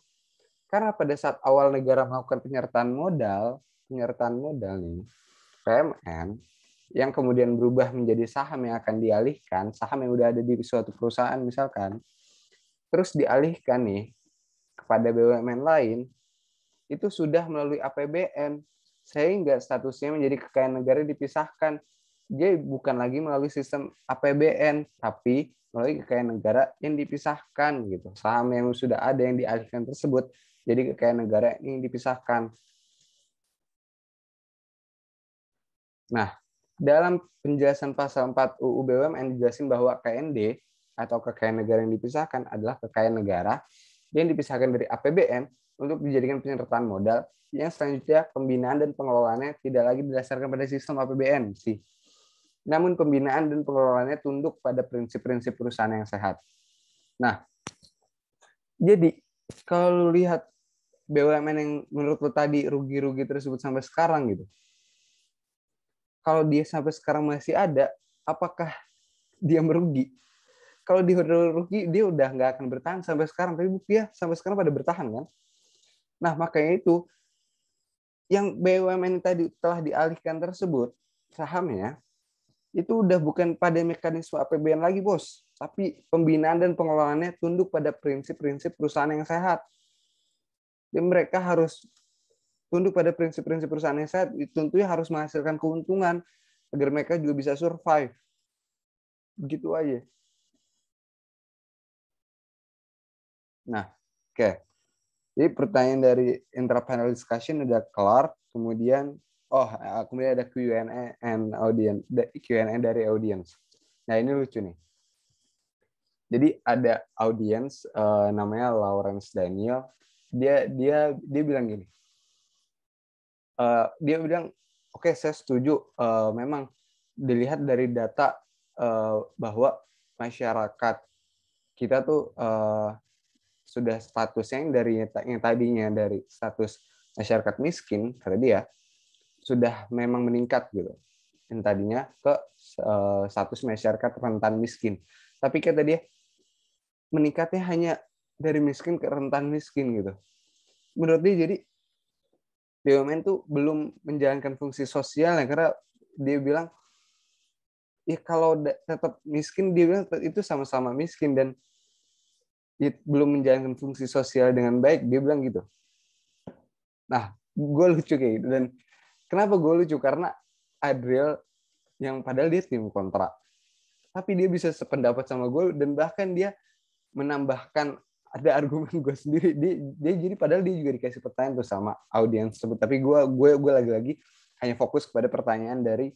S1: Karena pada saat awal negara melakukan penyertaan modal nih, PMN, yang kemudian berubah menjadi saham yang akan dialihkan, saham yang udah ada di suatu perusahaan misalkan, terus dialihkan nih kepada BUMN lain, itu sudah melalui APBN, sehingga statusnya menjadi kekayaan negara dipisahkan. Jadi bukan lagi melalui sistem APBN, tapi melalui kekayaan negara yang dipisahkan gitu. Saham yang sudah ada yang dialihkan tersebut jadi kekayaan negara yang dipisahkan. Nah, dalam penjelasan pasal 4 UU BUMN dijelasin bahwa KND atau kekayaan negara yang dipisahkan adalah kekayaan negara yang dipisahkan dari APBN untuk dijadikan penyertaan modal yang selanjutnya pembinaan dan pengelolaannya tidak lagi berdasarkan pada sistem APBN sih. Namun pembinaan dan pengelolaannya tunduk pada prinsip-prinsip perusahaan yang sehat. Nah, jadi kalau lihat BUMN yang menurut lo tadi rugi-rugi tersebut sampai sekarang gitu, kalau dia sampai sekarang masih ada, apakah dia merugi? Kalau dia rugi, dia udah nggak akan bertahan sampai sekarang. Tapi bukti ya, sampai sekarang pada bertahan kan? Nah, makanya itu, yang BUMN tadi telah dialihkan tersebut, sahamnya, itu udah bukan pada mekanisme APBN lagi, bos. Tapi pembinaan dan pengelolaannya tunduk pada prinsip-prinsip perusahaan yang sehat. Dan mereka harus tunduk pada prinsip-prinsip perusahaan yang sehat, tentunya harus menghasilkan keuntungan agar mereka juga bisa survive. Begitu aja. Nah, oke. Jadi pertanyaan dari intrapanel discussion udah kelar. Kemudian ada Q&A and audience, Q&A dari audience. Nah, ini lucu nih. Jadi ada audiens namanya Lawrence Daniel, dia bilang gini, dia bilang oke, saya setuju, memang dilihat dari data bahwa masyarakat kita tuh sudah statusnya yang tadinya dari status masyarakat miskin, kata dia, sudah memang meningkat gitu. Yang tadinya ke status masyarakat rentan miskin. Tapi kata dia, meningkatnya hanya dari miskin ke rentan miskin gitu. Menurut dia jadi BUMN tuh belum menjalankan fungsi sosialnya, karena dia bilang ya kalau tetap miskin, dia bilang itu sama-sama miskin dan ya, belum menjalankan fungsi sosial dengan baik, dia bilang gitu. Nah, gue lucu kayak gitu. Dan kenapa gue lucu? Karena Adriel yang padahal dia tim kontra, tapi dia bisa sependapat sama gue dan bahkan dia menambahkan ada argumen gue sendiri. Dia jadi padahal dia juga dikasih pertanyaan tuh sama audiens tersebut, tapi gue lagi-lagi hanya fokus kepada pertanyaan dari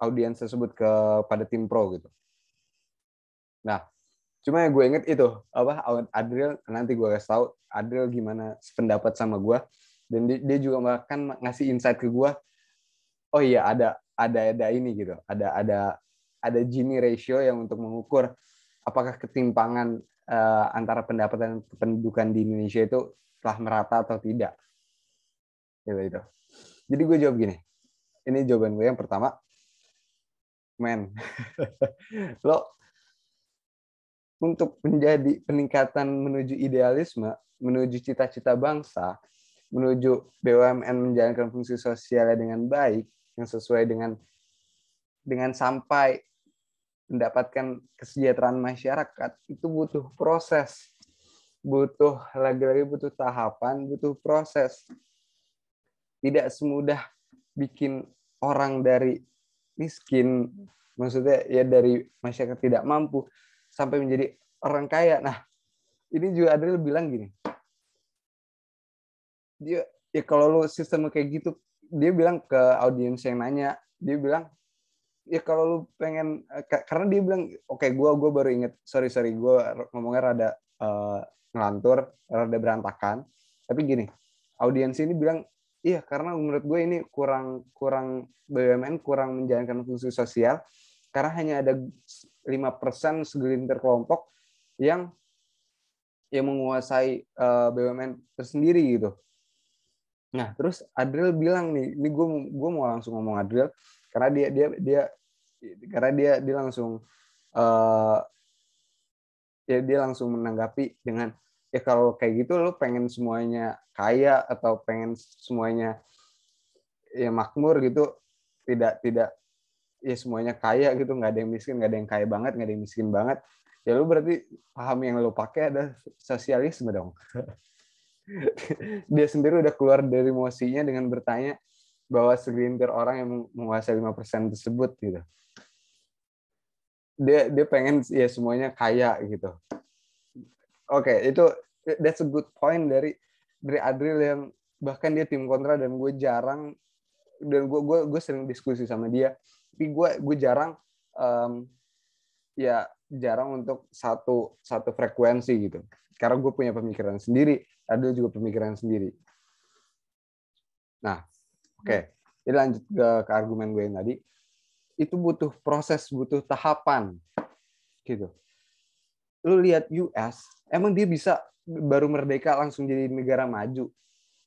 S1: audiens tersebut kepada tim pro gitu. Nah, cuma yang gue inget itu apa, Adriel, nanti gue kasih tahu Adriel gimana sependapat sama gue, dan dia juga bahkan ngasih insight ke gue. Oh iya, ada ini gitu, ada Gini ratio yang untuk mengukur apakah ketimpangan antara pendapatan dan kependudukan di Indonesia itu telah merata atau tidak. Gitu. Jadi gue jawab gini. Ini jawaban gue yang pertama. Men, lo untuk menjadi peningkatan menuju idealisme, menuju cita-cita bangsa, menuju BUMN menjalankan fungsi sosialnya dengan baik, yang sesuai dengan sampai mendapatkan kesejahteraan masyarakat, itu butuh proses, butuh lagi-lagi butuh tahapan, butuh proses. Tidak semudah bikin orang dari miskin, maksudnya ya dari masyarakat tidak mampu sampai menjadi orang kaya. Nah, ini juga ada yang bilang gini, dia ya kalau lu sistem kayak gitu, dia bilang ke audiens yang nanya, dia bilang ya kalau lu pengen, karena dia bilang oke, gue baru inget, sorry gue ngomongnya rada ngelantur, rada berantakan, tapi gini, audiens ini bilang iya karena menurut gue ini kurang kurang BUMN kurang menjalankan fungsi sosial karena hanya ada 5% segelintir kelompok yang menguasai BUMN tersendiri gitu. Nah, terus Adriel bilang nih, ini gue mau langsung ngomong Adriel karena dia langsung uh, ya dia langsung menanggapi dengan ya kalau kayak gitu lo pengen semuanya kaya atau pengen semuanya ya makmur gitu, tidak ya semuanya kaya gitu, nggak ada yang miskin, nggak ada yang kaya banget, nggak ada yang miskin banget, ya lo berarti paham yang lo pakai ada sosialisme dong. Dia sendiri udah keluar dari emosinya dengan bertanya bahwa segelintir orang yang menguasai 5% tersebut gitu. Dia pengen ya semuanya kaya gitu. Oke, itu that's a good point dari Adriel yang bahkan dia tim kontra dan gue jarang, dan gue sering diskusi sama dia, tapi gue jarang ya jarang untuk satu frekuensi gitu. Karena gue punya pemikiran sendiri, Adriel juga pemikiran sendiri. Nah, oke. Jadi lanjut ke argumen gue yang tadi. Itu butuh proses, butuh tahapan gitu. Lu lihat US, emang dia bisa baru merdeka langsung jadi negara maju.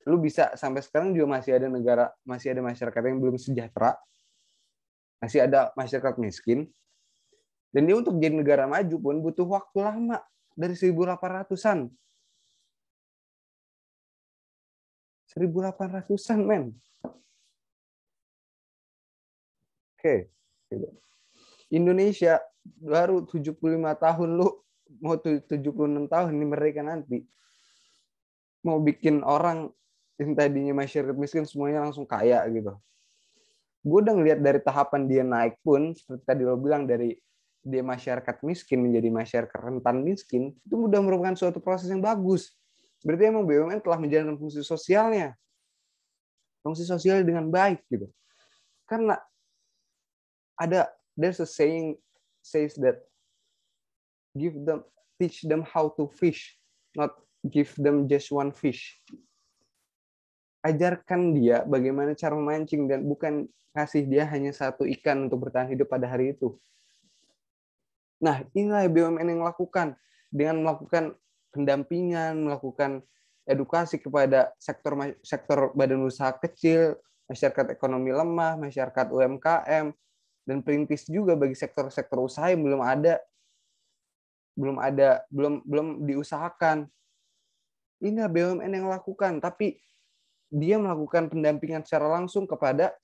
S1: Lu bisa sampai sekarang juga masih ada masyarakat yang belum sejahtera, masih ada masyarakat miskin. Dan dia untuk jadi negara maju pun butuh waktu lama, dari 1800-an. 1800-an, men. Oke. Indonesia baru 75 tahun, lu mau 76 tahun ini merdeka nanti. Mau bikin orang yang tadinya masyarakat miskin semuanya langsung kaya gitu. Gue udah ngeliat dari tahapan dia naik pun, seperti tadi lo bilang, dari dia masyarakat miskin menjadi masyarakat rentan miskin, itu udah merupakan suatu proses yang bagus. Berarti emang BUMN telah menjalankan fungsi sosialnya. Fungsi sosial dengan baik gitu. Karena there's a saying says that teach them how to fish, not give them just one fish. Ajarkan dia bagaimana cara memancing dan bukan kasih dia hanya satu ikan untuk bertahan hidup pada hari itu. Nah, inilah BUMN yang lakukan dengan melakukan pendampingan, melakukan edukasi kepada sektor badan usaha kecil, masyarakat ekonomi lemah, masyarakat UMKM, dan perintis juga bagi sektor-sektor usaha yang belum diusahakan. Ini BUMN yang lakukan, tapi dia melakukan pendampingan secara langsung kepada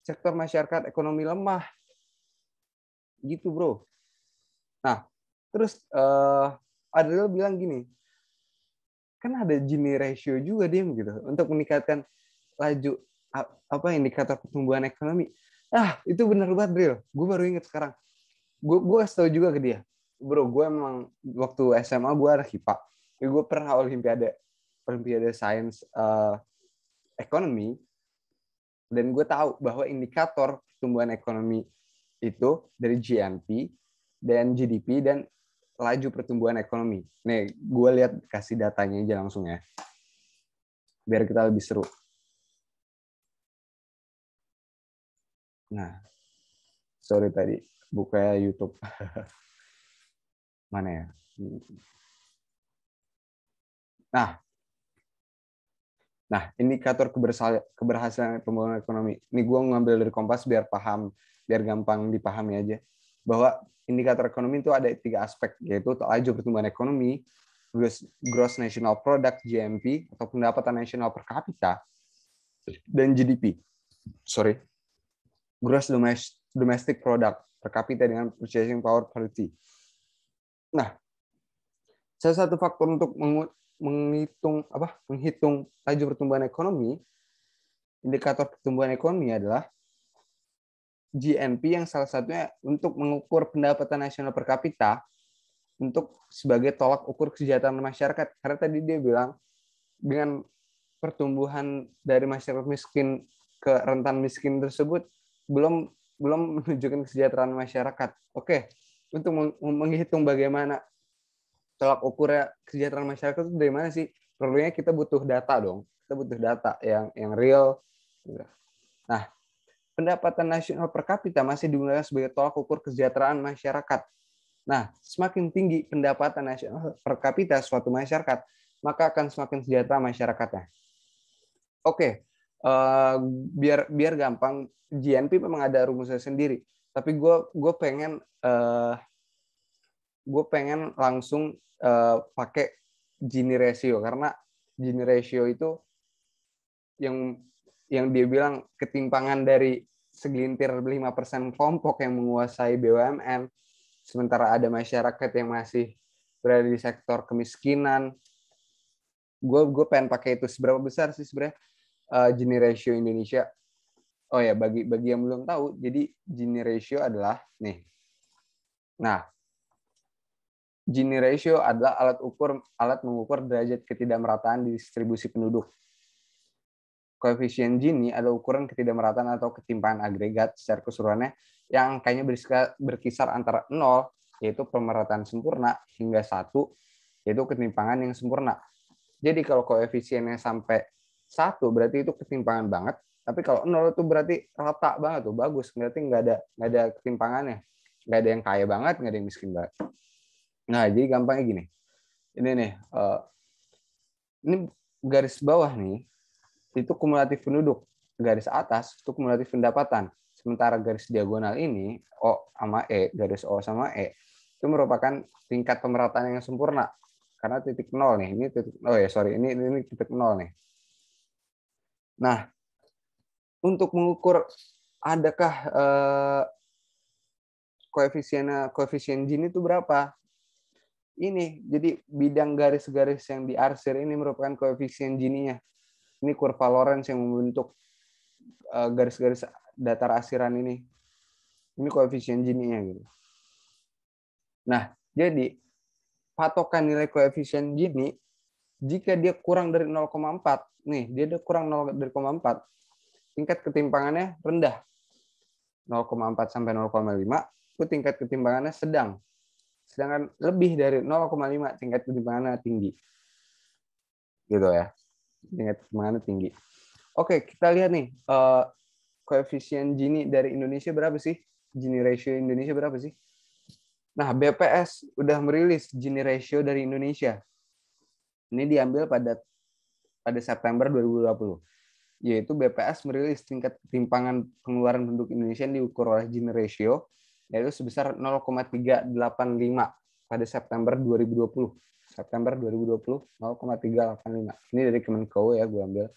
S1: sektor masyarakat ekonomi lemah. Gitu, bro. Nah, terus Adriel bilang gini, kan ada Gini ratio juga dia gitu untuk meningkatkan laju indikator pertumbuhan ekonomi. Itu benar banget, Adriel. Gue baru ingat sekarang. Gue kasih tahu juga ke dia, bro. Gue emang waktu SMA gue ada HIPA. Gue pernah Olimpiade Sains Ekonomi, dan gue tahu bahwa indikator pertumbuhan ekonomi itu dari GNP dan GDP dan laju pertumbuhan ekonomi. Nih, gue lihat kasih datanya aja langsung ya, biar kita lebih seru. Nah, sorry tadi buka YouTube. Mana ya? Nah, indikator keberhasilan pembangunan ekonomi. Ini gue ngambil dari Kompas biar gampang dipahami aja. Bahwa indikator ekonomi itu ada 3 aspek, yaitu laju pertumbuhan ekonomi, gross national product (GNP) atau pendapatan nasional per kapita, dan GDP. Gross domestic product per kapita dengan purchasing power parity. Nah, salah satu faktor untuk menghitung laju pertumbuhan ekonomi, indikator pertumbuhan ekonomi adalah GNP, yang salah satunya untuk mengukur pendapatan nasional per kapita untuk sebagai tolak ukur kesejahteraan masyarakat. Karena tadi dia bilang dengan pertumbuhan dari masyarakat miskin ke rentan miskin tersebut belum menunjukkan kesejahteraan masyarakat. Oke, untuk menghitung bagaimana tolak ukurnya kesejahteraan masyarakat itu dari mana sih? Perlunya kita butuh data dong. Kita butuh data yang real. Nah, pendapatan nasional per kapita masih digunakan sebagai tolak ukur kesejahteraan masyarakat. Nah, semakin tinggi pendapatan nasional per kapita suatu masyarakat, maka akan semakin sejahtera masyarakatnya. Oke, biar gampang, GNP memang ada rumusnya sendiri. Tapi gue pengen langsung pakai Gini ratio, karena Gini ratio itu yang dia bilang ketimpangan dari segelintir 5% kelompok yang menguasai BUMN, sementara ada masyarakat yang masih berada di sektor kemiskinan. Gue pengen pakai itu. Seberapa besar sih sebenarnya Gini ratio Indonesia? Oh ya, bagi yang belum tahu, jadi Gini ratio adalah nih. Nah, Gini ratio adalah alat mengukur derajat ketidakmerataan di distribusi penduduk. Koefisien Gini adalah ukuran ketidakmerataan atau ketimpangan agregat secara keseluruhannya yang angkanya berkisar antara 0, yaitu pemerataan sempurna, hingga 1, yaitu ketimpangan yang sempurna. Jadi kalau koefisiennya sampai 1 berarti itu ketimpangan banget, tapi kalau 0 itu berarti rata banget tuh, bagus, berarti nggak ada ketimpangannya, nggak ada yang kaya banget, nggak ada yang miskin banget. Nah, jadi gampangnya gini, ini garis bawah nih itu kumulatif penduduk, garis atas itu kumulatif pendapatan, sementara garis diagonal ini O sama E, garis O sama E itu merupakan tingkat pemerataan yang sempurna, karena titik 0 nih, ini titik 0 nih. Nah, untuk mengukur adakah koefisien Gini itu berapa? Ini, jadi bidang garis-garis yang diarsir ini merupakan koefisien Gini-nya. Ini kurva Lorenz yang membentuk garis-garis datar arsiran ini. Ini koefisien Gini-nya gitu. Nah, jadi patokan nilai koefisien Gini jika dia kurang dari 0,4, nih, dia kurang dari 0,4, tingkat ketimpangannya rendah. 0,4 sampai 0,5 itu tingkat ketimpangannya sedang. sedangkan lebih dari 0,5 tingkat ketimpangannya tinggi. Gitu ya. Tingkat ketimpangannya tinggi. Oke, kita lihat nih koefisien Gini dari Indonesia berapa sih? Gini ratio Indonesia berapa sih? Nah, BPS udah merilis Gini ratio dari Indonesia. Ini diambil pada September 2020. Yaitu BPS merilis tingkat ketimpangan pengeluaran penduduk Indonesia yang diukur oleh Gini ratio yaitu sebesar 0,385 pada September 2020. September 2020 0,385. Ini dari Kemenko ya gue ambil.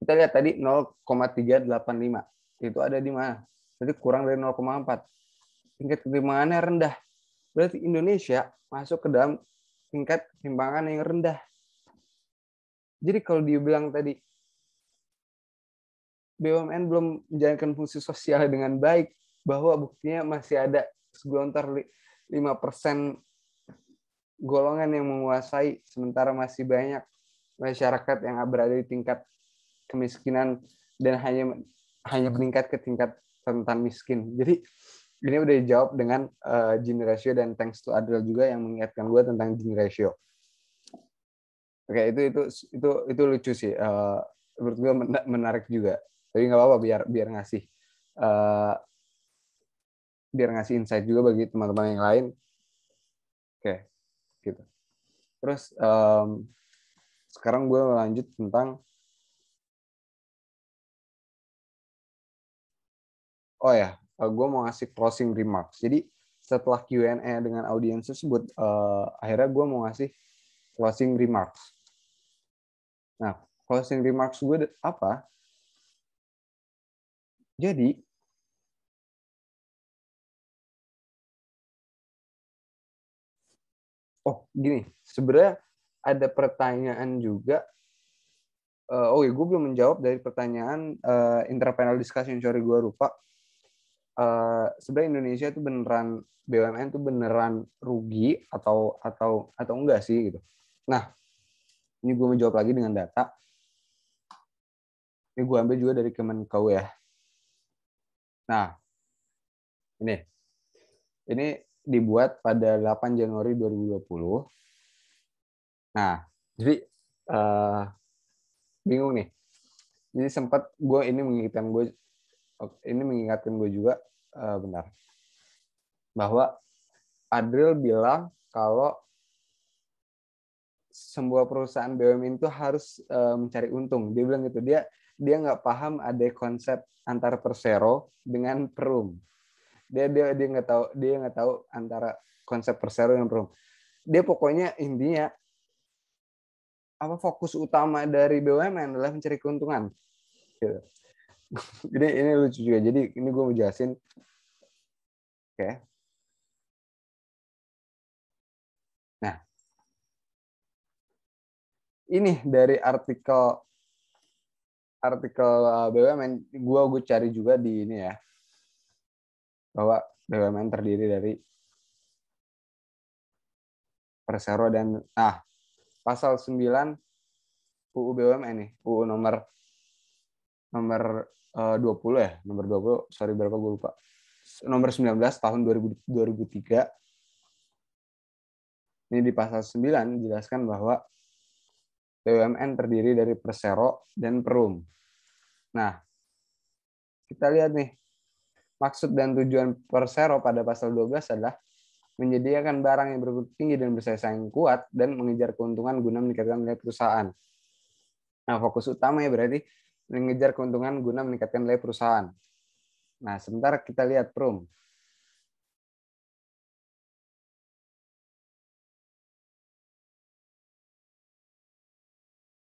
S1: Kita lihat tadi 0,385. Itu ada di mana? Berarti kurang dari 0,4. Tingkat ketimpangannya rendah. Berarti Indonesia masuk ke dalam tingkat ketimpangan yang rendah. Jadi kalau dibilang tadi BUMN belum menjalankan fungsi sosial dengan baik, bahwa buktinya masih ada segelontar 5% golongan yang menguasai, sementara masih banyak masyarakat yang berada di tingkat kemiskinan dan hanya meningkat ke tingkat rentan miskin. Jadi ini udah dijawab dengan Gini ratio dan thanks to Adriel juga yang mengingatkan gue tentang Gini ratio. Oke, itu lucu sih. Menurut gue menarik juga. Tapi nggak apa-apa biar ngasih insight juga bagi teman-teman yang lain. Oke, gitu. Terus sekarang gue lanjut tentang gue mau ngasih closing remarks. Jadi setelah Q&A dengan audiens tersebut, akhirnya gue mau ngasih closing remarks. Nah, closing remarks gue apa? Jadi, gini, sebenarnya ada pertanyaan juga. Gue belum menjawab dari pertanyaan interpanel discussion, sorry gue lupa. Sebenarnya Indonesia itu beneran BUMN itu beneran rugi atau enggak sih gitu. Nah, ini gue menjawab lagi dengan data. Ini gue ambil juga dari Kemenko ya. Nah, ini dibuat pada 8 Januari 2020. Nah, jadi bingung nih. Jadi sempat ini mengingatkan gue juga benar bahwa Adriel bilang kalau sebuah perusahaan BUMN itu harus mencari untung. Dia bilang gitu. Dia nggak paham ada konsep antara Persero dengan Perum. Dia nggak tahu antara konsep Persero dan Perum. Dia pokoknya intinya fokus utama dari BUMN adalah mencari keuntungan. Gitu. Jadi ini lucu juga. Jadi ini gue mau jelasin. Oke. Nah, ini dari artikel BUMN, gue cari juga di ini ya, bahwa BUMN terdiri dari Persero dan pasal 9 UU BUMN nih, UU nomor 20 ya, nomor 20, sorry berapa gue lupa. Nomor 19 tahun 2003. Ini di pasal 9 dijelaskan bahwa BUMN terdiri dari Persero dan Perum. Nah, kita lihat nih, maksud dan tujuan Persero pada pasal 12 adalah menyediakan barang yang bermutu tinggi dan bersaing kuat dan mengejar keuntungan guna meningkatkan nilai perusahaan. Nah, fokus utamanya berarti mengejar keuntungan guna meningkatkan nilai perusahaan. Nah, sementara kita lihat Perum.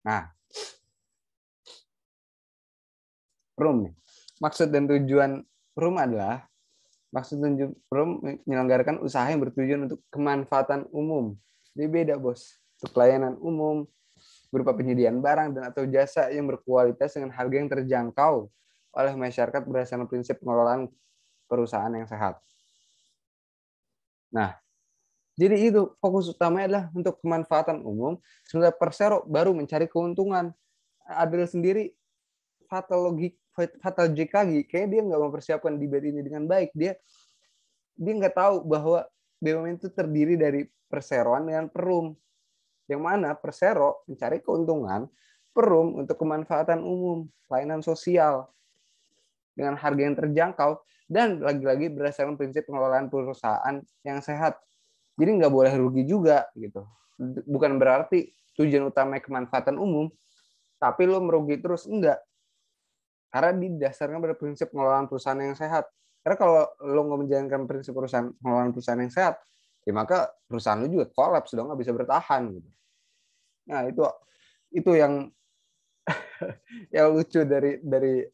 S1: Nah, Perum nih. Maksud dan tujuan Perum adalah menyelenggarakan usaha yang bertujuan untuk kemanfaatan umum. Jadi beda, Bos. Untuk pelayanan umum berupa penyediaan barang dan atau jasa yang berkualitas dengan harga yang terjangkau oleh masyarakat berdasarkan prinsip pengelolaan perusahaan yang sehat. Nah, jadi itu fokus utamanya adalah untuk kemanfaatan umum, sementara Persero baru mencari keuntungan. Adil sendiri fatal J lagi, kayaknya dia nggak mempersiapkan debate ini dengan baik. Dia nggak tahu bahwa BUMN itu terdiri dari perseroan dengan perum. Yang mana persero mencari keuntungan, perum untuk kemanfaatan umum, pelayanan sosial dengan harga yang terjangkau, dan lagi-lagi berdasarkan prinsip pengelolaan perusahaan yang sehat. Jadi nggak boleh rugi juga gitu. Bukan berarti tujuan utama kemanfaatan umum, tapi lo merugi terus, enggak. Karena didasarkan pada prinsip pengelolaan perusahaan yang sehat. Karena kalau lo nggak menjalankan prinsip pengelolaan perusahaan yang sehat, ya maka perusahaan lo juga kolaps dong, nggak bisa bertahan gitu. Nah itu yang yang lucu dari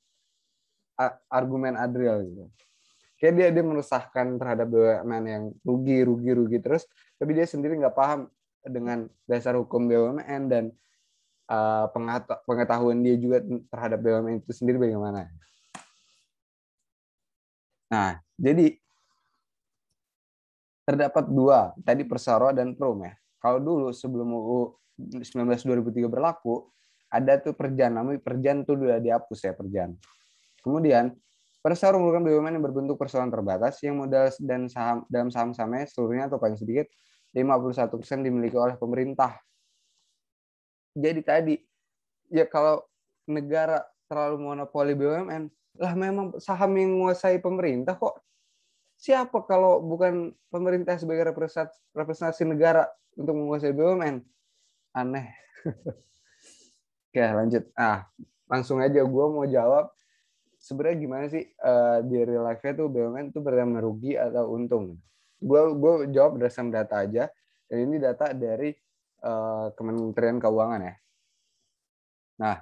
S1: argumen Adriel gitu. Kayak dia meresahkan terhadap BUMN yang rugi terus, tapi dia sendiri nggak paham dengan dasar hukum BUMN dan pengetahuan dia juga terhadap BUMN itu sendiri bagaimana. Nah, jadi terdapat dua, tadi persero dan perum ya. Kalau dulu sebelum UU 19 2003 berlaku, ada tuh perjan, namanya perjan tuh udah dihapus ya, perjan. Kemudian persero merupakan BUMN yang berbentuk perseroan terbatas yang modal dan saham dalam saham-sahamnya seluruhnya atau paling sedikit 51% dimiliki oleh pemerintah. Jadi tadi ya kalau negara terlalu monopoli BUMN, lah memang saham yang menguasai pemerintah kok. Siapa kalau bukan pemerintah sebagai representasi negara untuk menguasai BUMN? Aneh. Oke, lanjut. Langsung aja gue mau jawab. Sebenarnya gimana sih di real life-nya tuh BUMN tuh berarti merugi atau untung? Gue jawab berdasarkan data aja. Dan ini data dari Kementerian Keuangan ya. Nah,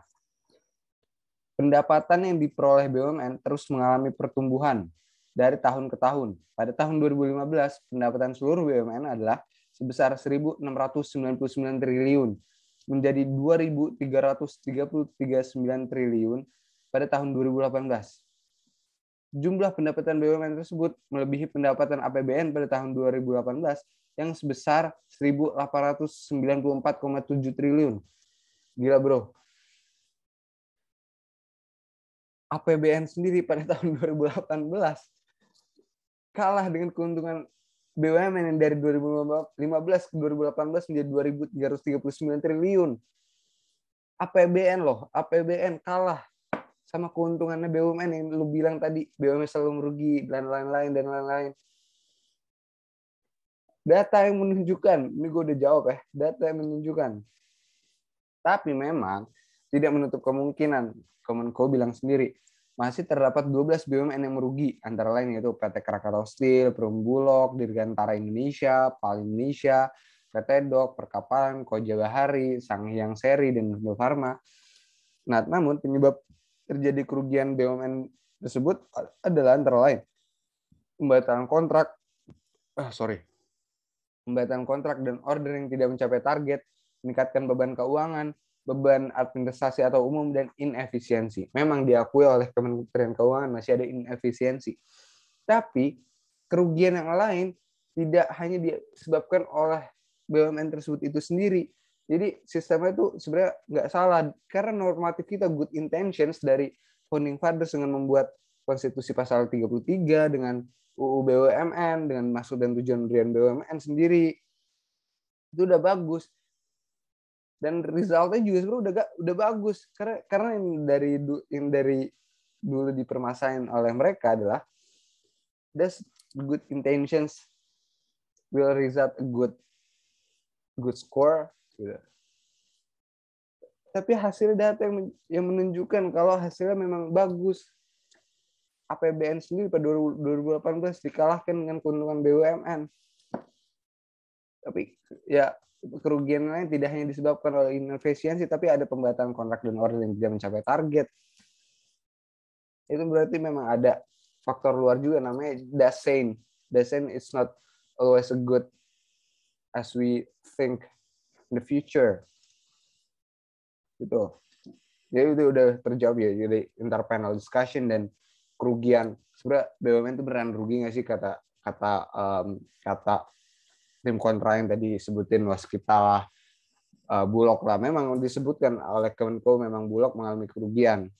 S1: pendapatan yang diperoleh BUMN terus mengalami pertumbuhan dari tahun ke tahun. Pada tahun 2015, pendapatan seluruh BUMN adalah sebesar 1.699 triliun, menjadi 2.339 triliun pada tahun 2018. Jumlah pendapatan BUMN tersebut melebihi pendapatan APBN pada tahun 2018 yang sebesar 1.894,7 triliun. Gila bro. APBN sendiri pada tahun 2018 kalah dengan keuntungan BUMN yang dari 2015 ke 2018 menjadi 2.339 triliun. APBN loh, APBN kalah sama keuntungannya BUMN yang lu bilang tadi, BUMN selalu merugi dan lain-lain. Data yang menunjukkan, ini gue udah jawab ya, data yang menunjukkan. Tapi memang tidak menutup kemungkinan, Kemenko bilang sendiri, masih terdapat 12 BUMN yang merugi, antara lain yaitu PT Krakatau Steel, Perum Bulog, Dirgantara Indonesia, PAL Indonesia, PT Dok, Perkapalan, Koja Bahari, Sanghyang Seri, dan Indo Farma. Nah, namun penyebab terjadi kerugian BUMN tersebut adalah antara lain pembatalan kontrak, pembatalan kontrak dan order yang tidak mencapai target, meningkatkan beban keuangan, beban administrasi atau umum, dan inefisiensi. Memang diakui oleh Kementerian Keuangan masih ada inefisiensi. Tapi kerugian yang lain tidak hanya disebabkan oleh BUMN tersebut itu sendiri. Jadi sistemnya itu sebenarnya nggak salah. Karena normatif kita good intentions dari founding fathers dengan membuat konstitusi pasal 33 dengan UU BUMN dengan maksud dan tujuan pendirian BUMN sendiri. Itu udah bagus. Dan resultnya juga sebenarnya udah bagus karena yang dari dulu dipermasalahin oleh mereka adalah that's good intentions will result a good score gitu. Tapi hasil data yang menunjukkan kalau hasilnya memang bagus. APBN sendiri pada 2018 dikalahkan dengan keuntungan BUMN. Tapi ya kerugian lain tidak hanya disebabkan oleh inefisiensi, tapi ada pembatalan kontrak dan order yang tidak mencapai target. Itu berarti memang ada faktor luar juga namanya Dasein. Dasein is not always a good as we think in the future. Gitu. Jadi itu udah terjawab ya. Jadi interpanel discussion dan kerugian. Sebenarnya BUMN itu beneran rugi nggak sih kata tim kontra yang tadi sebutin waskita Bulog lah. Memang disebutkan oleh Kemenko memang Bulog mengalami kerugian.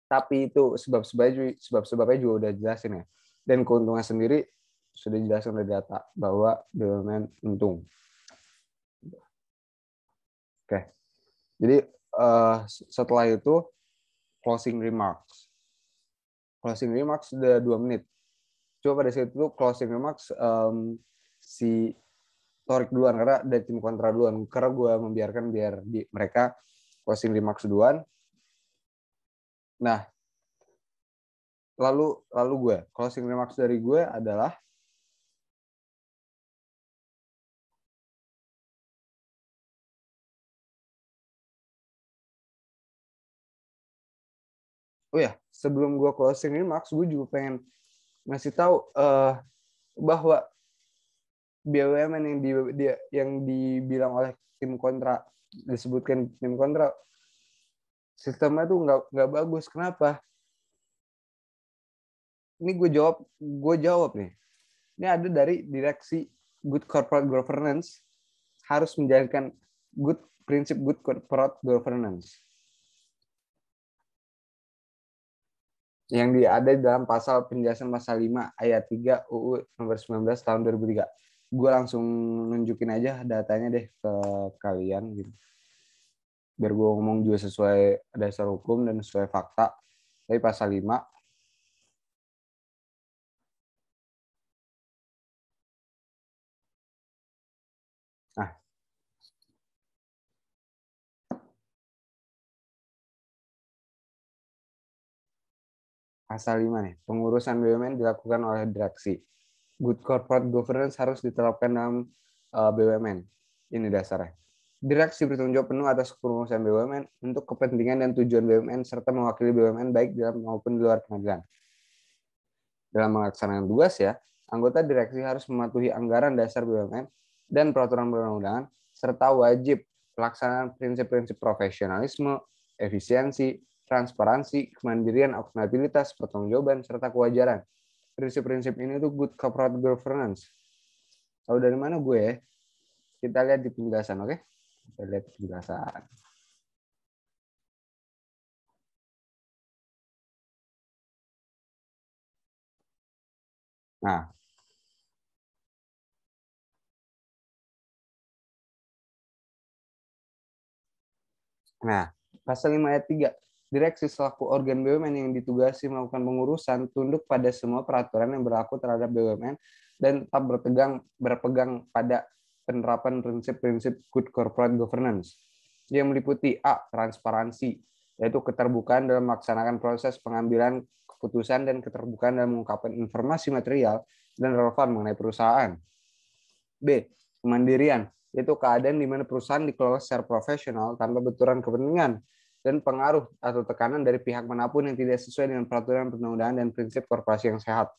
S1: Tapi itu sebab-sebabnya juga udah jelasin ya. Dan keuntungan sendiri sudah dijelaskan oleh data bahwa BUMN untung. Oke, jadi setelah itu closing remarks. Closing remarks sudah 2 menit. Coba pada saat itu closing remarks si Torik duluan karena dari tim kontra duluan. Karena gue membiarkan biar mereka closing remarks duluan. Nah, lalu gue closing remarks dari gue adalah oh ya, sebelum gue closing remarks, gue juga pengen ngasih tahu bahwa BUMN yang dibilang oleh tim kontra, disebutkan tim kontra, sistemnya tuh nggak bagus. Kenapa? Ini gue jawab nih. Ini ada dari direksi Good Corporate Governance harus menjalankan prinsip good corporate governance yang ada dalam pasal penjelasan pasal 5 ayat 3 UU nomor 19 tahun 2003. Gue langsung nunjukin aja datanya deh ke kalian gitu. Biar gue ngomong juga sesuai dasar hukum dan sesuai fakta. Dari pasal 5. Nah, pasal 5 nih. Pengurusan BUMN dilakukan oleh direksi. Good corporate governance harus diterapkan dalam BUMN. Ini dasarnya. Direksi bertanggung jawab penuh atas pengurusan BUMN untuk kepentingan dan tujuan BUMN serta mewakili BUMN baik dalam maupun di luar pengadilan. Dalam melaksanakan tugas ya, anggota direksi harus mematuhi anggaran dasar BUMN dan peraturan perundang-undangan serta wajib pelaksanaan prinsip-prinsip profesionalisme, efisiensi, transparansi, kemandirian, akuntabilitas, pertanggungjawaban serta kewajaran. Prinsip-prinsip ini tuh good corporate governance. Tahu dari mana gue ya? Kita lihat di penjelasan, oke? Kita lihat penjelasan. Nah, pasal 5 ayat 3. Direksi selaku organ BUMN yang ditugasi melakukan pengurusan tunduk pada semua peraturan yang berlaku terhadap BUMN dan tetap berpegang pada penerapan prinsip-prinsip good corporate governance yang meliputi A. Transparansi, yaitu keterbukaan dalam melaksanakan proses pengambilan keputusan dan keterbukaan dalam mengungkapkan informasi material dan relevan mengenai perusahaan. B. Kemandirian, yaitu keadaan di mana perusahaan dikelola secara profesional tanpa benturan kepentingan dan pengaruh atau tekanan dari pihak manapun yang tidak sesuai dengan peraturan perundang-undangan dan prinsip korporasi yang sehat.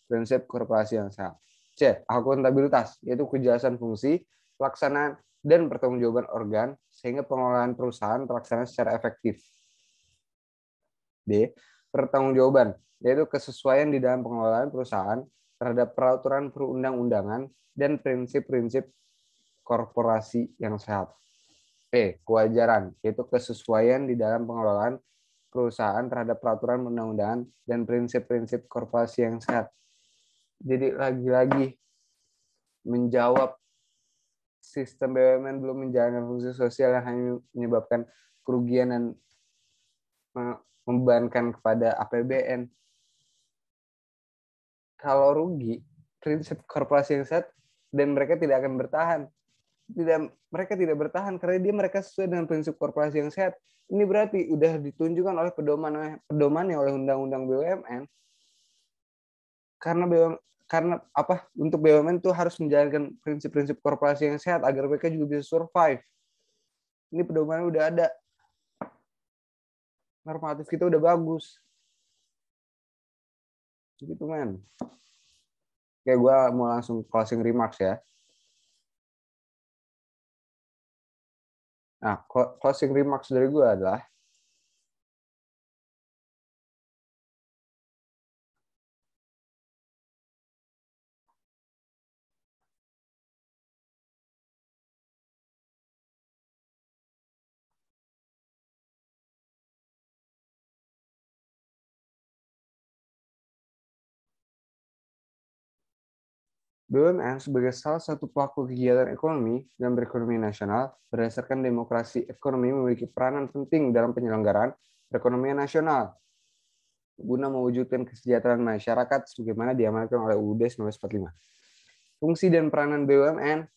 S1: Prinsip korporasi yang sehat. C. Akuntabilitas, yaitu kejelasan fungsi, pelaksanaan, dan pertanggungjawaban organ sehingga pengelolaan perusahaan terlaksana secara efektif. D. Pertanggungjawaban, yaitu kesesuaian di dalam pengelolaan perusahaan terhadap peraturan perundang-undangan dan prinsip-prinsip korporasi yang sehat. E. Kewajaran, yaitu kesesuaian di dalam pengelolaan perusahaan terhadap peraturan perundang-undangan dan prinsip-prinsip korporasi yang sehat. Jadi lagi-lagi menjawab sistem BUMN belum menjalankan fungsi sosial yang hanya menyebabkan kerugian dan membebankan kepada APBN. Kalau rugi, prinsip korporasi yang sehat dan mereka tidak akan bertahan. Mereka tidak bertahan karena mereka sesuai dengan prinsip korporasi yang sehat. Ini berarti udah ditunjukkan oleh pedomannya oleh Undang-Undang BUMN. Karena apa? Untuk BUMN itu harus menjalankan prinsip-prinsip korporasi yang sehat agar mereka juga bisa survive. Ini pedomannya udah ada. Normatif kita udah bagus. Gitu men. Oke, gue mau langsung closing remarks ya. Nah, closing remarks dari gue adalah BUMN sebagai salah satu pelaku kegiatan ekonomi dan perekonomian nasional berdasarkan demokrasi ekonomi memiliki peranan penting dalam penyelenggaraan perekonomian nasional guna mewujudkan kesejahteraan masyarakat sebagaimana diamanatkan oleh UUD 1945. Fungsi dan peranan BUMN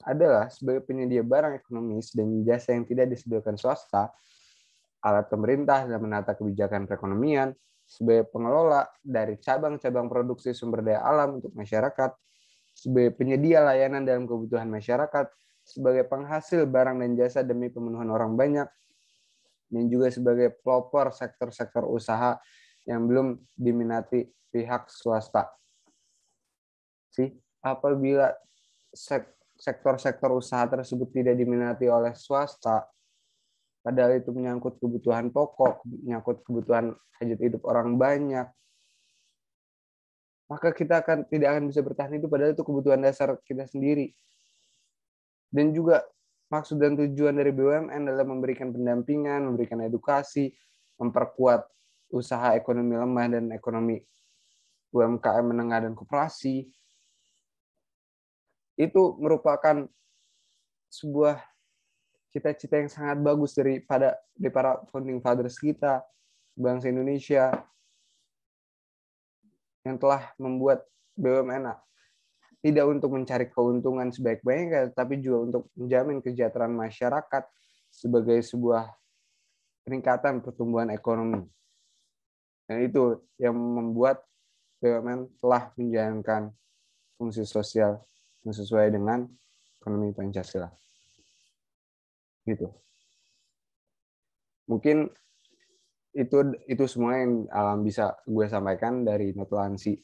S1: adalah sebagai penyedia barang ekonomis dan jasa yang tidak disediakan swasta, alat pemerintah dalam menata kebijakan perekonomian, sebagai pengelola dari cabang-cabang produksi sumber daya alam untuk masyarakat, sebagai penyedia layanan dalam kebutuhan masyarakat, sebagai penghasil barang dan jasa demi pemenuhan orang banyak, dan juga sebagai pelopor sektor-sektor usaha yang belum diminati pihak swasta. Apabila sektor-sektor usaha tersebut tidak diminati oleh swasta, padahal itu menyangkut kebutuhan pokok, menyangkut kebutuhan hajat hidup orang banyak, maka kita tidak akan bisa bertahan itu, padahal itu kebutuhan dasar kita sendiri. Dan juga maksud dan tujuan dari BUMN adalah memberikan pendampingan, memberikan edukasi, memperkuat usaha ekonomi lemah dan ekonomi UMKM menengah dan koperasi. Itu merupakan sebuah cita-cita yang sangat bagus dari para founding fathers kita, bangsa Indonesia, yang telah membuat BUMN tidak untuk mencari keuntungan sebaik-baiknya, tapi juga untuk menjamin kesejahteraan masyarakat sebagai sebuah peningkatan pertumbuhan ekonomi. Dan itu yang membuat BUMN telah menjalankan fungsi sosial yang sesuai dengan ekonomi Pancasila. Gitu. Mungkin itu semua yang bisa gue sampaikan dari notulensi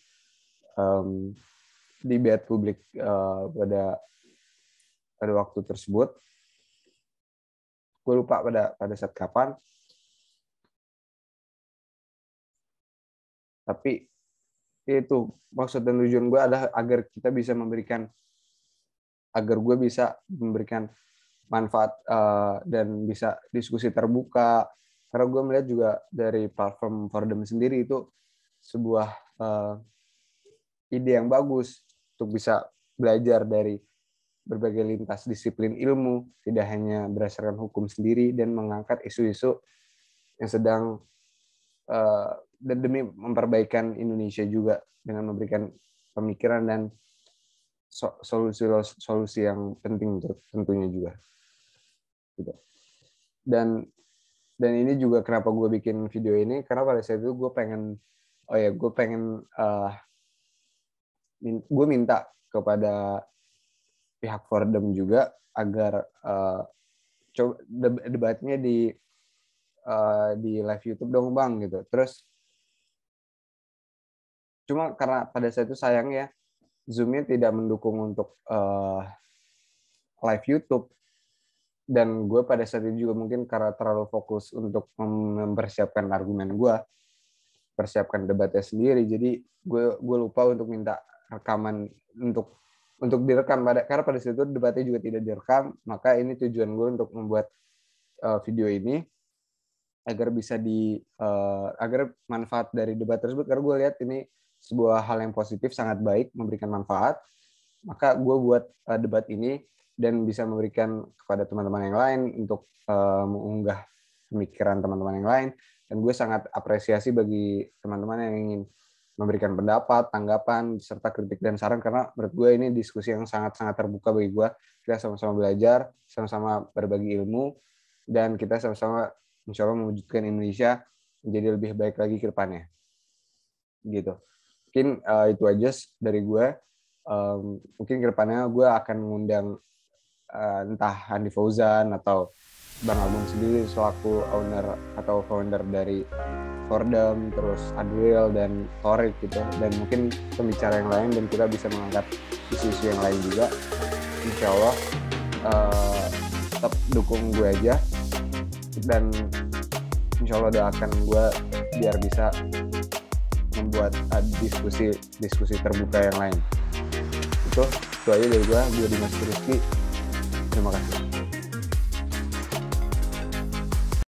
S1: debat publik pada waktu tersebut. Gue lupa pada saat kapan. Tapi itu maksud dan tujuan gue adalah agar gue bisa memberikan manfaat dan bisa diskusi terbuka. Karena gue melihat juga dari platform Fordham sendiri itu sebuah ide yang bagus untuk bisa belajar dari berbagai lintas disiplin ilmu, tidak hanya berdasarkan hukum sendiri, dan mengangkat isu-isu yang sedang dan demi memperbaikan Indonesia juga dengan memberikan pemikiran dan solusi yang penting tentunya juga. Gitu. Dan ini juga kenapa gue bikin video ini, karena pada saat itu gue minta kepada pihak Fordham juga agar coba debatnya di live YouTube dong Bang gitu. Terus cuma karena pada saat itu sayangnya Zoom-nya tidak mendukung untuk live YouTube, dan gue pada saat itu juga mungkin karena terlalu fokus untuk mempersiapkan argumen gue, persiapkan debatnya sendiri, jadi gue lupa untuk minta rekaman untuk direkam, karena pada saat itu debatnya juga tidak direkam. Maka ini tujuan gue untuk membuat video ini agar bisa agar manfaat dari debat tersebut, karena gue lihat ini sebuah hal yang positif, sangat baik, memberikan manfaat. Maka gue buat debat ini dan bisa memberikan kepada teman-teman yang lain untuk mengunggah pemikiran teman-teman yang lain. Dan gue sangat apresiasi bagi teman-teman yang ingin memberikan pendapat, tanggapan, serta kritik dan saran, karena menurut gue ini diskusi yang sangat-sangat terbuka bagi gue. Kita sama-sama belajar, sama-sama berbagi ilmu, dan kita sama-sama insya Allah mewujudkan Indonesia menjadi lebih baik lagi ke depannya. Gitu. Mungkin itu aja dari gue. Mungkin ke depannya gue akan mengundang entah Handi Fauzan atau Bang Album sendiri selaku owner atau founder dari Fordham, terus Adriel dan Torik gitu, dan mungkin pembicara yang lain, dan kita bisa mengangkat isu-isu yang lain juga. Insya Allah tetap dukung gue aja, dan insya Allah doakan gue biar bisa membuat diskusi terbuka yang lain. Itu aja dari gue Dimas Rizky. Terima kasih.